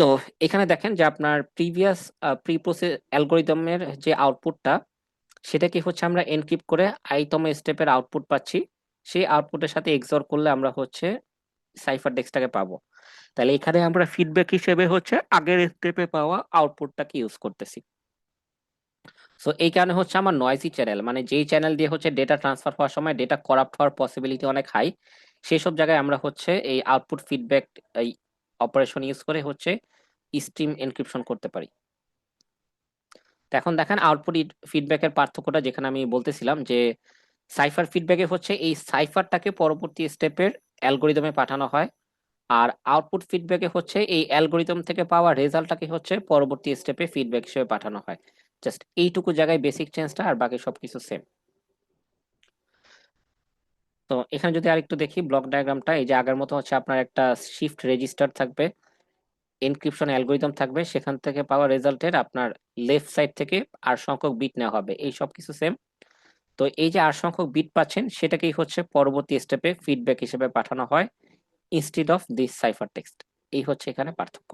তো এখানে দেখেন যে আপনার প্রিভিয়াস প্রি প্রসেস অ্যালগোরিদমের যে আউটপুটটা, সেটা কি হচ্ছে আমরা এনক্রিপ্ট করে আইতম স্টেপের আউটপুট পাচ্ছি, সেই আউটপুটের সাথে এক্সঅর করলে আমরা হচ্ছে সাইফার টেক্সটটাকে পাবো। তাহলে এখানে আমরা ফিডব্যাক হিসেবে হচ্ছে আগের স্টেপে পাওয়া আউটপুটটাকে ইউজ করতেছি। সো এই কারণে হচ্ছে আমার নয়েজি চ্যানেল, মানে যেই চ্যানেল দিয়ে হচ্ছে ডেটা ট্রান্সফার হওয়ার সময় ডেটা করাপ্ট হওয়ার পসিবিলিটি অনেক হাই, সেই সব জায়গায় আমরা হচ্ছে এই আউটপুট ফিডব্যাক এই অপারেশন ইউজ করে হচ্ছে স্ট্রিম এনক্রিপশন করতে পারি। তো এখন দেখেন আউটপুট ফিডব্যাকের পার্থক্যটা, যেখানে আমি বলতেছিলাম যে সাইফার ফিডব্যাকে হচ্ছে এই সাইফারটাকে পরবর্তী স্টেপের অ্যালগোরিদমে পাঠানো হয়, আর আউটপুট ফিডব্যাকে হচ্ছে এই অ্যালগোরিদম থেকে পাওয়া রেজাল্টটাকে হচ্ছে পরবর্তী স্টেপে ফিডব্যাক হিসেবে পাঠানো হয়। জাস্ট এইটুকু জায়গায় বেসিক চেঞ্জটা, আর বাকি সবকিছু সেম। তো এখানে যদি আরেকটু দেখি ব্লক ডায়াগ্রামটা, এই যে আগের মতো হচ্ছে আপনার একটা শিফট রেজিস্টার থাকবে, এনক্রিপশন অ্যালগোরিদম থাকবে, সেখান থেকে পাওয়া রেজাল্টের আপনার লেফট সাইড থেকে আর সংখ্যক বিট নেওয়া হবে, এই সব কিছু সেম। তো এই যে আর সংখ্যক বিট পাচ্ছেন সেটাকেই হচ্ছে পরবর্তী স্টেপে ফিডব্যাক হিসেবে পাঠানো হয় instead of this cipher text. এই হচ্ছে এখানে পার্থক্য।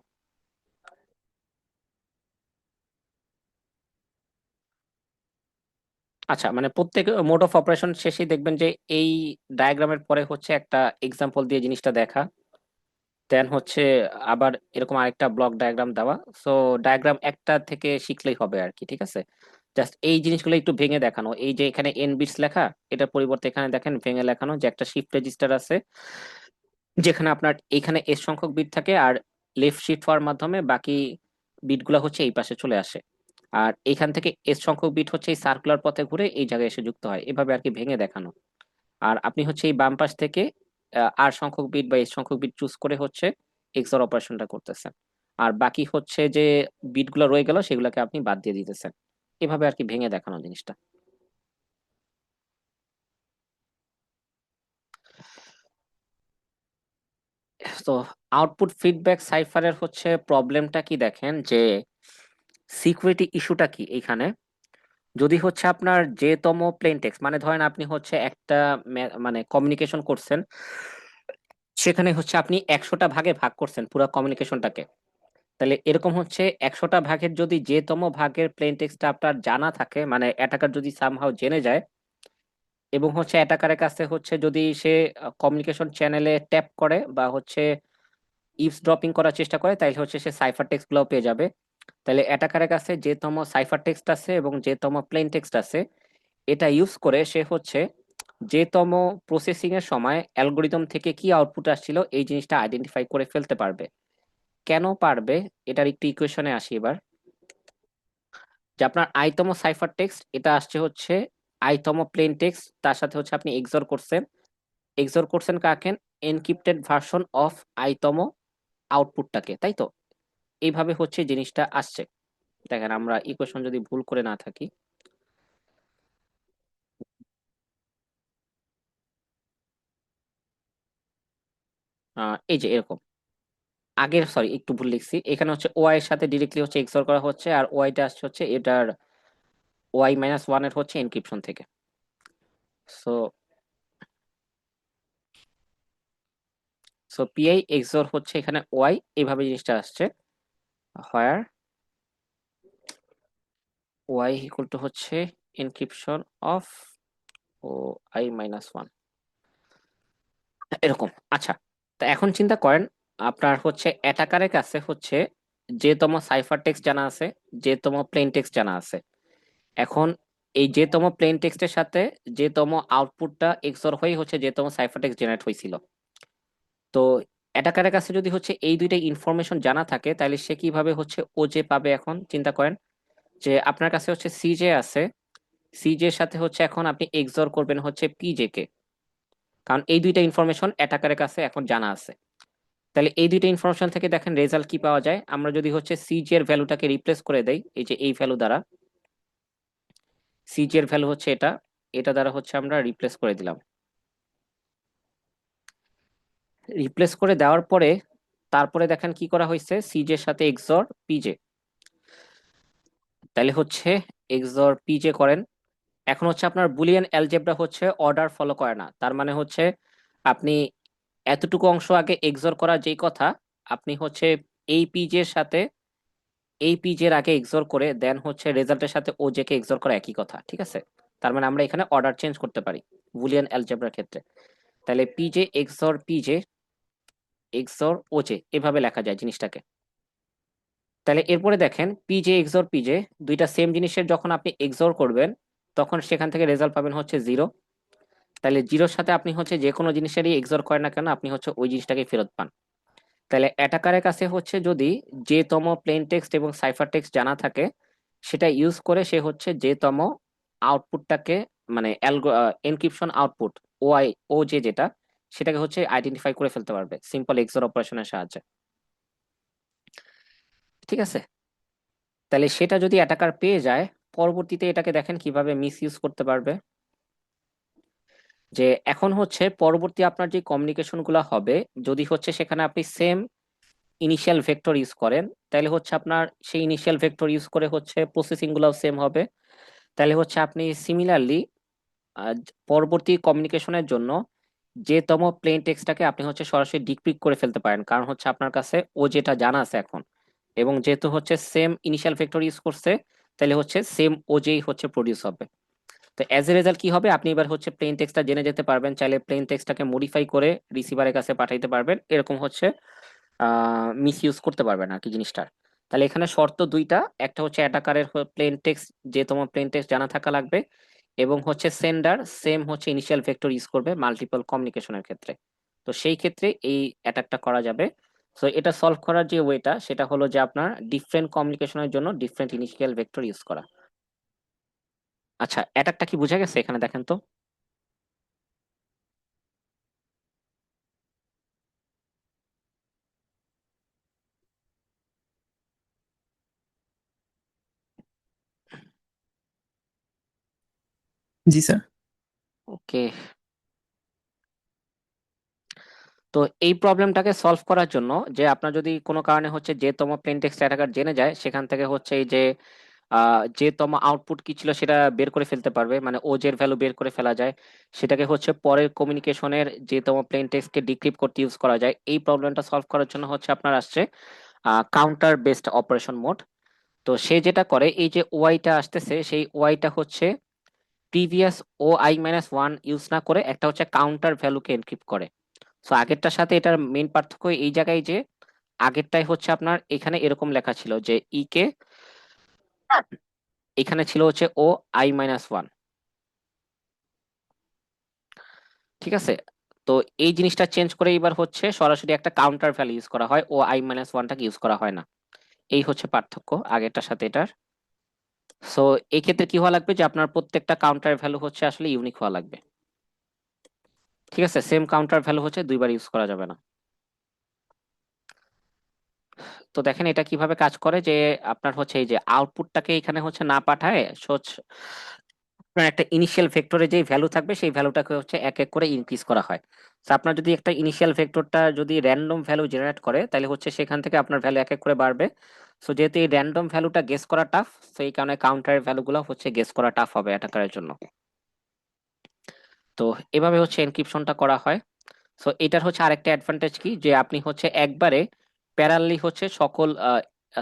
আচ্ছা, মানে প্রত্যেক মোড অফ অপারেশন শেষেই দেখবেন যে এই ডায়াগ্রামের পরে হচ্ছে একটা এক্সাম্পল দিয়ে জিনিসটা দেখা, দেন হচ্ছে আবার এরকম আরেকটা ব্লক ডায়াগ্রাম দেওয়া। সো ডায়াগ্রাম একটা থেকে শিখলেই হবে আর কি, ঠিক আছে? জাস্ট এই জিনিসগুলো একটু ভেঙে দেখানো, এই যে এখানে এন বিটস লেখা, এটার পরিবর্তে এখানে দেখেন ভেঙে লেখানো যে একটা শিফট রেজিস্টার আছে, যেখানে আপনার এখানে এস সংখ্যক বিট থাকে আর লেফট শিফট হওয়ার মাধ্যমে বাকি বিটগুলো হচ্ছে এই পাশে চলে আসে। আর এখান থেকে এস সংখ্যক বিট হচ্ছে এই সার্কুলার পথে ঘুরে এই জায়গায় এসে যুক্ত হয়, এভাবে আর কি ভেঙে দেখানো। আর আপনি হচ্ছে এই বাম পাশ থেকে আর সংখ্যক বিট বা এস সংখ্যক বিট চুজ করে হচ্ছে এক্সঅর অপারেশনটা করতেছেন। আর বাকি হচ্ছে যে বিটগুলো রয়ে গেল সেগুলোকে আপনি বাদ দিয়ে দিতেছেন। এভাবে আর কি ভেঙে দেখানো জিনিসটা। তো আউটপুট ফিডব্যাক সাইফারের হচ্ছে প্রবলেমটা কি দেখেন যে সিকিউরিটি ইস্যুটা কি এইখানে। যদি হচ্ছে আপনার যে তম প্লেন টেক্সট, মানে ধরেন আপনি হচ্ছে একটা মানে কমিউনিকেশন করছেন, সেখানে হচ্ছে আপনি 100টা ভাগে ভাগ করছেন পুরো কমিউনিকেশনটাকে। তাহলে এরকম হচ্ছে 100টা ভাগের যদি যে তম ভাগের প্লেন টেক্সটটা আপনার জানা থাকে, মানে অ্যাটাকার যদি সামহাও জেনে যায় এবং হচ্ছে অ্যাটাকারের কাছে হচ্ছে যদি সে কমিউনিকেশন চ্যানেলে ট্যাপ করে বা হচ্ছে ইভসড্রপিং করার চেষ্টা করে, তাহলে হচ্ছে সে সাইফার টেক্সট গুলো পেয়ে যাবে। তাহলে অ্যাটাকারের কাছে যে তম সাইফার টেক্সট আছে এবং যে তম প্লেন টেক্সট আছে, এটা ইউজ করে সে হচ্ছে যে তম প্রসেসিং এর সময় অ্যালগোরিদম থেকে কি আউটপুট আসছিল এই জিনিসটা আইডেন্টিফাই করে ফেলতে পারবে। কেন পারবে? এটার একটু ইকুয়েশনে আসি এবার। যে আপনার আইতম সাইফার টেক্সট এটা আসছে হচ্ছে আইতম প্লেন টেক্সট, তার সাথে হচ্ছে আপনি এক্সর করছেন। এক্সর করছেন কাকে? এনক্রিপ্টেড ভার্সন অফ আইতম আউটপুটটাকে, তাই তো? এইভাবে হচ্ছে জিনিসটা আসছে। দেখেন আমরা ইকুয়েশন যদি ভুল করে না থাকি, এই যে এরকম, আগের সরি একটু ভুল লিখছি, এখানে হচ্ছে ওয়াই এর সাথে ডিরেক্টলি হচ্ছে এক্সর করা হচ্ছে আর ওয়াইটা আসছে হচ্ছে এটার ওয়াই মাইনাস ওয়ান এর হচ্ছে এনক্রিপশন থেকে। সো সো পিআই এক্সর হচ্ছে এখানে ওয়াই, এইভাবে জিনিসটা আসছে। হোয়ার ওয়াই ইকুয়াল টু হচ্ছে encryption of O I minus one, এরকম। আচ্ছা, তা এখন চিন্তা করেন আপনার হচ্ছে অ্যাটাকারের কাছে হচ্ছে যে তম সাইফার টেক্সট জানা আছে, যে তম প্লেন টেক্সট জানা আছে। এখন এই যে তম প্লেন টেক্সটের সাথে যে তম আউটপুটটা এক্সর হয়ে হচ্ছে যে তম সাইফার টেক্সট জেনারেট হয়েছিল। তো অ্যাটাকারের কাছে যদি হচ্ছে এই দুইটা ইনফরমেশন জানা থাকে তাহলে সে কিভাবে হচ্ছে ও যে পাবে? এখন চিন্তা করেন যে আপনার কাছে হচ্ছে সিজে আছে, সিজে এর সাথে হচ্ছে এখন আপনি এক্সর করবেন হচ্ছে পিজে কে, কারণ এই দুইটা ইনফরমেশন অ্যাটাকারের কাছে এখন জানা আছে। তাহলে এই দুইটা ইনফরমেশন থেকে দেখেন রেজাল্ট কি পাওয়া যায়। আমরা যদি হচ্ছে সিজি এর ভ্যালুটাকে রিপ্লেস করে দেই এই যে এই ভ্যালু দ্বারা, সিজি এর ভ্যালু হচ্ছে এটা, এটা দ্বারা হচ্ছে আমরা রিপ্লেস করে দিলাম। রিপ্লেস করে দেওয়ার পরে তারপরে দেখেন কি করা হয়েছে, সিজে এর সাথে এক্সর পিজে। তাহলে হচ্ছে এক্সর পিজে করেন। এখন হচ্ছে আপনার বুলিয়ান অ্যালজেব্রা হচ্ছে অর্ডার ফলো করে না, তার মানে হচ্ছে আপনি এতটুকু অংশ আগে এক্সর করা যেই কথা, আপনি হচ্ছে এই পিজের সাথে এই পিজের আগে এক্সর করে দেন হচ্ছে রেজাল্টের সাথে ও জে কে এক্সর করা একই কথা, ঠিক আছে? তার মানে আমরা এখানে অর্ডার চেঞ্জ করতে পারি বুলিয়ান অ্যালজেব্রার ক্ষেত্রে। তাহলে পিজে এক্সর পিজে এক্সর ও জে এভাবে লেখা যায় জিনিসটাকে। তাহলে এরপরে দেখেন পিজে এক্সর পিজে দুইটা সেম জিনিসের যখন আপনি এক্সর করবেন তখন সেখান থেকে রেজাল্ট পাবেন হচ্ছে জিরো। তাহলে জিরোর সাথে আপনি হচ্ছে যে কোনো জিনিসেরই এক্সর করেন না কেন আপনি হচ্ছে ওই জিনিসটাকে ফেরত পান। তাহলে অ্যাটাকারের কাছে হচ্ছে যদি যে তম প্লেন টেক্সট এবং সাইফার টেক্সট জানা থাকে, সেটা ইউজ করে সে হচ্ছে যে তম আউটপুটটাকে, মানে এনক্রিপশন আউটপুট ওআই ও যে যেটা, সেটাকে হচ্ছে আইডেন্টিফাই করে ফেলতে পারবে সিম্পল এক্সর অপারেশনের সাহায্যে, ঠিক আছে? তাহলে সেটা যদি অ্যাটাকার পেয়ে যায়, পরবর্তীতে এটাকে দেখেন কিভাবে মিস ইউজ করতে পারবে। যে এখন হচ্ছে পরবর্তী আপনার যে কমিউনিকেশন গুলো হবে, যদি হচ্ছে সেখানে আপনি সেম ইনিশিয়াল ভেক্টর ইউজ করেন, তাহলে হচ্ছে আপনার সেই ইনিশিয়াল ভেক্টর ইউজ করে হচ্ছে প্রসেসিং গুলো সেম হবে। তাহলে হচ্ছে আপনি সিমিলারলি পরবর্তী কমিউনিকেশনের জন্য যে তম প্লেন টেক্সটটাকে আপনি হচ্ছে সরাসরি ডিক্রিপ্ট করে ফেলতে পারেন, কারণ হচ্ছে আপনার কাছে ও যেটা জানা আছে এখন, এবং যেহেতু হচ্ছে সেম ইনিশিয়াল ভেক্টর ইউজ করছে, তাহলে হচ্ছে সেম ও যেই হচ্ছে প্রডিউস হবে। তো অ্যাজ এ রেজাল্ট কি হবে, আপনি এবার হচ্ছে প্লেন টেক্সটটা জেনে যেতে পারবেন, চাইলে প্লেন টেক্সটটাকে মডিফাই করে রিসিভারের কাছে পাঠাইতে পারবেন, এরকম হচ্ছে মিস ইউজ করতে পারবেন আর কি জিনিসটার। তাহলে এখানে শর্ত দুইটা, একটা হচ্ছে অ্যাটাকারের প্লেন টেক্সট যে তোমার প্লেন টেক্সট জানা থাকা লাগবে, এবং হচ্ছে সেন্ডার সেম হচ্ছে ইনিশিয়াল ভেক্টর ইউজ করবে মাল্টিপল কমিউনিকেশনের ক্ষেত্রে। তো সেই ক্ষেত্রে এই অ্যাটাকটা করা যাবে। সো এটা সলভ করার যে ওয়েটা সেটা হলো যে আপনার ডিফারেন্ট কমিউনিকেশনের জন্য ডিফারেন্ট ইনিশিয়াল ভেক্টর ইউজ করা। আচ্ছা, অ্যাটাকটা কি বোঝা গেছে এখানে দেখেন তো। জি স্যার। ওকে। তো এই প্রবলেমটাকে সলভ করার জন্য, যে আপনার যদি কোনো কারণে হচ্ছে যে তোমার প্লেন টেক্সট অ্যাটাকার জেনে যায়, সেখান থেকে হচ্ছে এই যে যে তোমার আউটপুট কি ছিল সেটা বের করে ফেলতে পারবে, মানে ও জের ভ্যালু বের করে ফেলা যায়, সেটাকে হচ্ছে পরের কমিউনিকেশনের যে তোমার প্লেন টেক্সটকে ডিক্রিপ্ট করতে ইউজ করা যায়। এই প্রবলেমটা সলভ করার জন্য হচ্ছে আপনার আসছে কাউন্টার বেসড অপারেশন মোড। তো সে যেটা করে, এই যে ওয়াইটা আসতেছে, সেই ওয়াইটা হচ্ছে previous O I minus one use না করে একটা হচ্ছে কাউন্টার ভ্যালুকে এনক্রিপ্ট করে। সো আগেরটার সাথে এটার মেইন পার্থক্য এই জায়গায় যে আগেরটাই হচ্ছে আপনার এখানে এরকম লেখা ছিল যে ই কে, এখানে ছিল হচ্ছে ও আই মাইনাস ওয়ান। ঠিক আছে। তো এই জিনিসটা চেঞ্জ করে এবার হচ্ছে সরাসরি একটা কাউন্টার ভ্যালু ইউজ করা হয়, ও আই মাইনাস ওয়ানটাকে ইউজ করা হয় না। এই হচ্ছে পার্থক্য আগেরটার সাথে এটার। সো এই ক্ষেত্রে কি হওয়া লাগবে, যে আপনার প্রত্যেকটা কাউন্টার ভ্যালু হচ্ছে আসলে ইউনিক হওয়া লাগবে। ঠিক আছে, সেম কাউন্টার ভ্যালু হচ্ছে দুইবার ইউজ করা যাবে না। তো দেখেন এটা কিভাবে কাজ করে, যে আপনার হচ্ছে এই যে আউটপুটটাকে এখানে হচ্ছে না পাঠায়, আপনার একটা ইনিশিয়াল ভেক্টরে যেই ভ্যালু থাকবে সেই ভ্যালুটাকে হচ্ছে এক এক করে ইনক্রিজ করা হয়। তো আপনার যদি একটা ইনিশিয়াল ভেক্টরটা যদি র্যান্ডম ভ্যালু জেনারেট করে, তাহলে হচ্ছে সেখান থেকে আপনার ভ্যালু এক এক করে বাড়বে। সো যেহেতু এই র্যান্ডম ভ্যালুটা গেস করা টাফ, তো এই কারণে কাউন্টারের ভ্যালুগুলো হচ্ছে গেস করা টাফ হবে অ্যাটাকারের জন্য। তো এভাবে হচ্ছে এনক্রিপশনটা করা হয়। সো এটার হচ্ছে আরেকটা অ্যাডভান্টেজ কি, যে আপনি হচ্ছে একবারে প্যারালি হচ্ছে সকল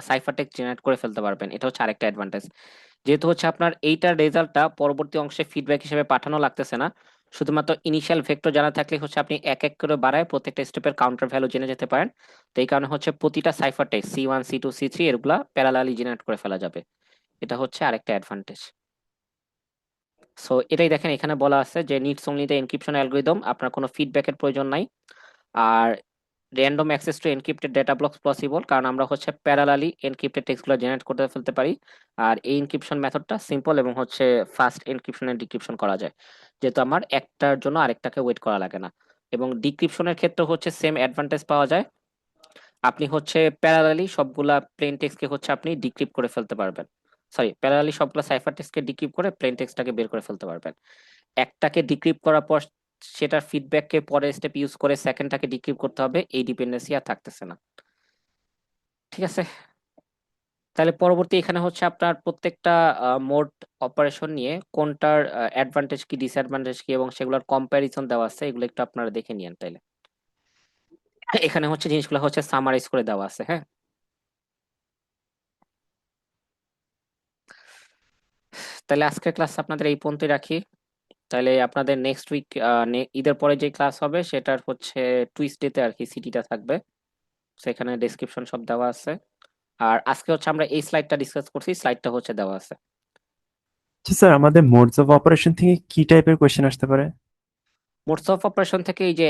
সাইফার টেক্সট জেনারেট করে ফেলতে পারবেন, এটা হচ্ছে আরেকটা অ্যাডভান্টেজ। যেহেতু হচ্ছে আপনার এইটার রেজাল্টটা পরবর্তী অংশে ফিডব্যাক হিসেবে পাঠানো লাগতেছে না, শুধুমাত্র ইনিশিয়াল ভেক্টর জানা থাকলে হচ্ছে আপনি এক এক করে বাড়ায় প্রত্যেকটা স্টেপের কাউন্টার ভ্যালু জেনে যেতে পারেন। তো এই কারণে হচ্ছে প্রতিটা cipher text C1 C2 C3 এগুলা প্যারালালি জেনারেট করে ফেলা যাবে। এটা হচ্ছে আরেকটা অ্যাডভান্টেজ। সো এটাই দেখেন এখানে বলা আছে যে needs only the encryption algorithm, আপনার কোনো ফিডব্যাকের প্রয়োজন নাই। আর random access to encrypted data blocks possible, কারণ আমরা হচ্ছে প্যারালালি এনক্রিপ্টেড টেক্সটগুলো জেনারেট করতে ফেলতে পারি। আর এই এনক্রিপশন মেথডটা সিম্পল এবং হচ্ছে ফাস্ট এনক্রিপশন এন্ড ডিক্রিপশন করা যায়, যেহেতু আমার একটার জন্য আরেকটাকে ওয়েট করা লাগে না। এবং ডিক্রিপশনের ক্ষেত্রে হচ্ছে সেম অ্যাডভান্টেজ পাওয়া যায়, আপনি হচ্ছে প্যারালালি সবগুলা প্লেন টেক্সটকে হচ্ছে আপনি ডিক্রিপ্ট করে ফেলতে পারবেন। সরি, প্যারালালি সবগুলা সাইফার টেক্সটকে ডিক্রিপ্ট করে প্লেন টেক্সটটাকে বের করে ফেলতে পারবেন। একটাকে ডিক্রিপ্ট করার পর সেটার ফিডব্যাককে পরের স্টেপ ইউজ করে সেকেন্ডটাকে ডিক্রিপ্ট করতে হবে, এই ডিপেন্ডেন্সি আর থাকতেছে না। ঠিক আছে। তাহলে পরবর্তী এখানে হচ্ছে আপনার প্রত্যেকটা মোড অপারেশন নিয়ে কোনটার অ্যাডভান্টেজ কি ডিসঅ্যাডভান্টেজ কি এবং সেগুলোর কম্প্যারিজন দেওয়া আছে, এগুলো একটু আপনারা দেখে নিন তাইলে। এখানে হচ্ছে জিনিসগুলো হচ্ছে সামারাইজ করে দেওয়া আছে, হ্যাঁ। তাহলে আজকের ক্লাস আপনাদের এই পর্যন্তই রাখি। তাহলে আপনাদের নেক্সট উইক ঈদের পরে যে ক্লাস হবে সেটার হচ্ছে টুইসডেতে আর কি সিটিটা থাকবে, সেখানে ডেসক্রিপশন সব দেওয়া আছে। আর আজকে হচ্ছে আমরা এই স্লাইডটা ডিসকাস করছি, স্লাইডটা হচ্ছে দেওয়া আছে। আচ্ছা স্যার, আমাদের মোডস অফ অপারেশন থেকে কি টাইপের কোয়েশ্চেন আসতে পারে? মোডস অফ অপারেশন থেকে এই যে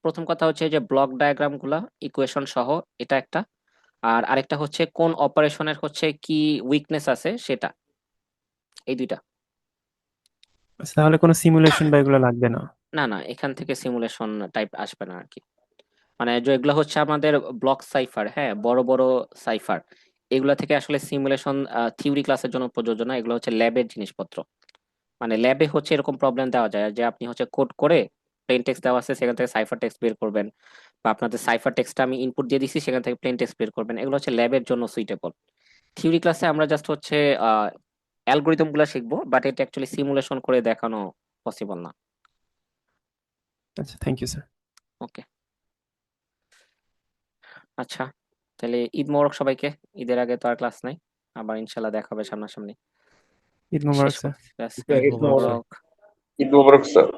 প্রথম কথা হচ্ছে যে ব্লক ডায়াগ্রাম গুলা ইকুয়েশন সহ, এটা একটা। আর আরেকটা হচ্ছে কোন অপারেশনের হচ্ছে কি উইকনেস আছে সেটা, এই দুইটা। আচ্ছা, তাহলে কোনো সিমুলেশন বা এগুলো লাগবে না? না না, এখান থেকে সিমুলেশন টাইপ আসবে না আর কি। মানে যেগুলো হচ্ছে আমাদের ব্লক সাইফার, হ্যাঁ, বড় বড় সাইফার, এগুলা থেকে আসলে সিমুলেশন থিওরি ক্লাসের জন্য প্রযোজ্য না, এগুলো হচ্ছে ল্যাবের জিনিসপত্র। মানে ল্যাবে হচ্ছে এরকম প্রবলেম দেওয়া যায় যে আপনি হচ্ছে কোড করে প্লেন টেক্সট দেওয়া আছে সেখান থেকে সাইফার টেক্সট বের করবেন, বা আপনাদের সাইফার টেক্সটটা আমি ইনপুট দিয়ে দিচ্ছি সেখান থেকে প্লেন টেক্সট বের করবেন, এগুলো হচ্ছে ল্যাবের জন্য সুইটেবল। থিওরি ক্লাসে আমরা জাস্ট হচ্ছে অ্যালগোরিদম গুলা শিখবো, বাট এটা অ্যাকচুয়ালি সিমুলেশন করে দেখানো পসিবল না। আচ্ছা, থ্যাংক ইউ স্যার। ওকে, আচ্ছা, তাহলে ঈদ মোবারক সবাইকে। ঈদের আগে তো আর ক্লাস নাই, আবার ইনশাল্লাহ দেখা হবে সামনাসামনি। ঈদ মোবারক শেষ স্যার। করছি ক্লাস। ঈদ ঈদ মোবারক। মোবারক। ঈদ মোবারক স্যার।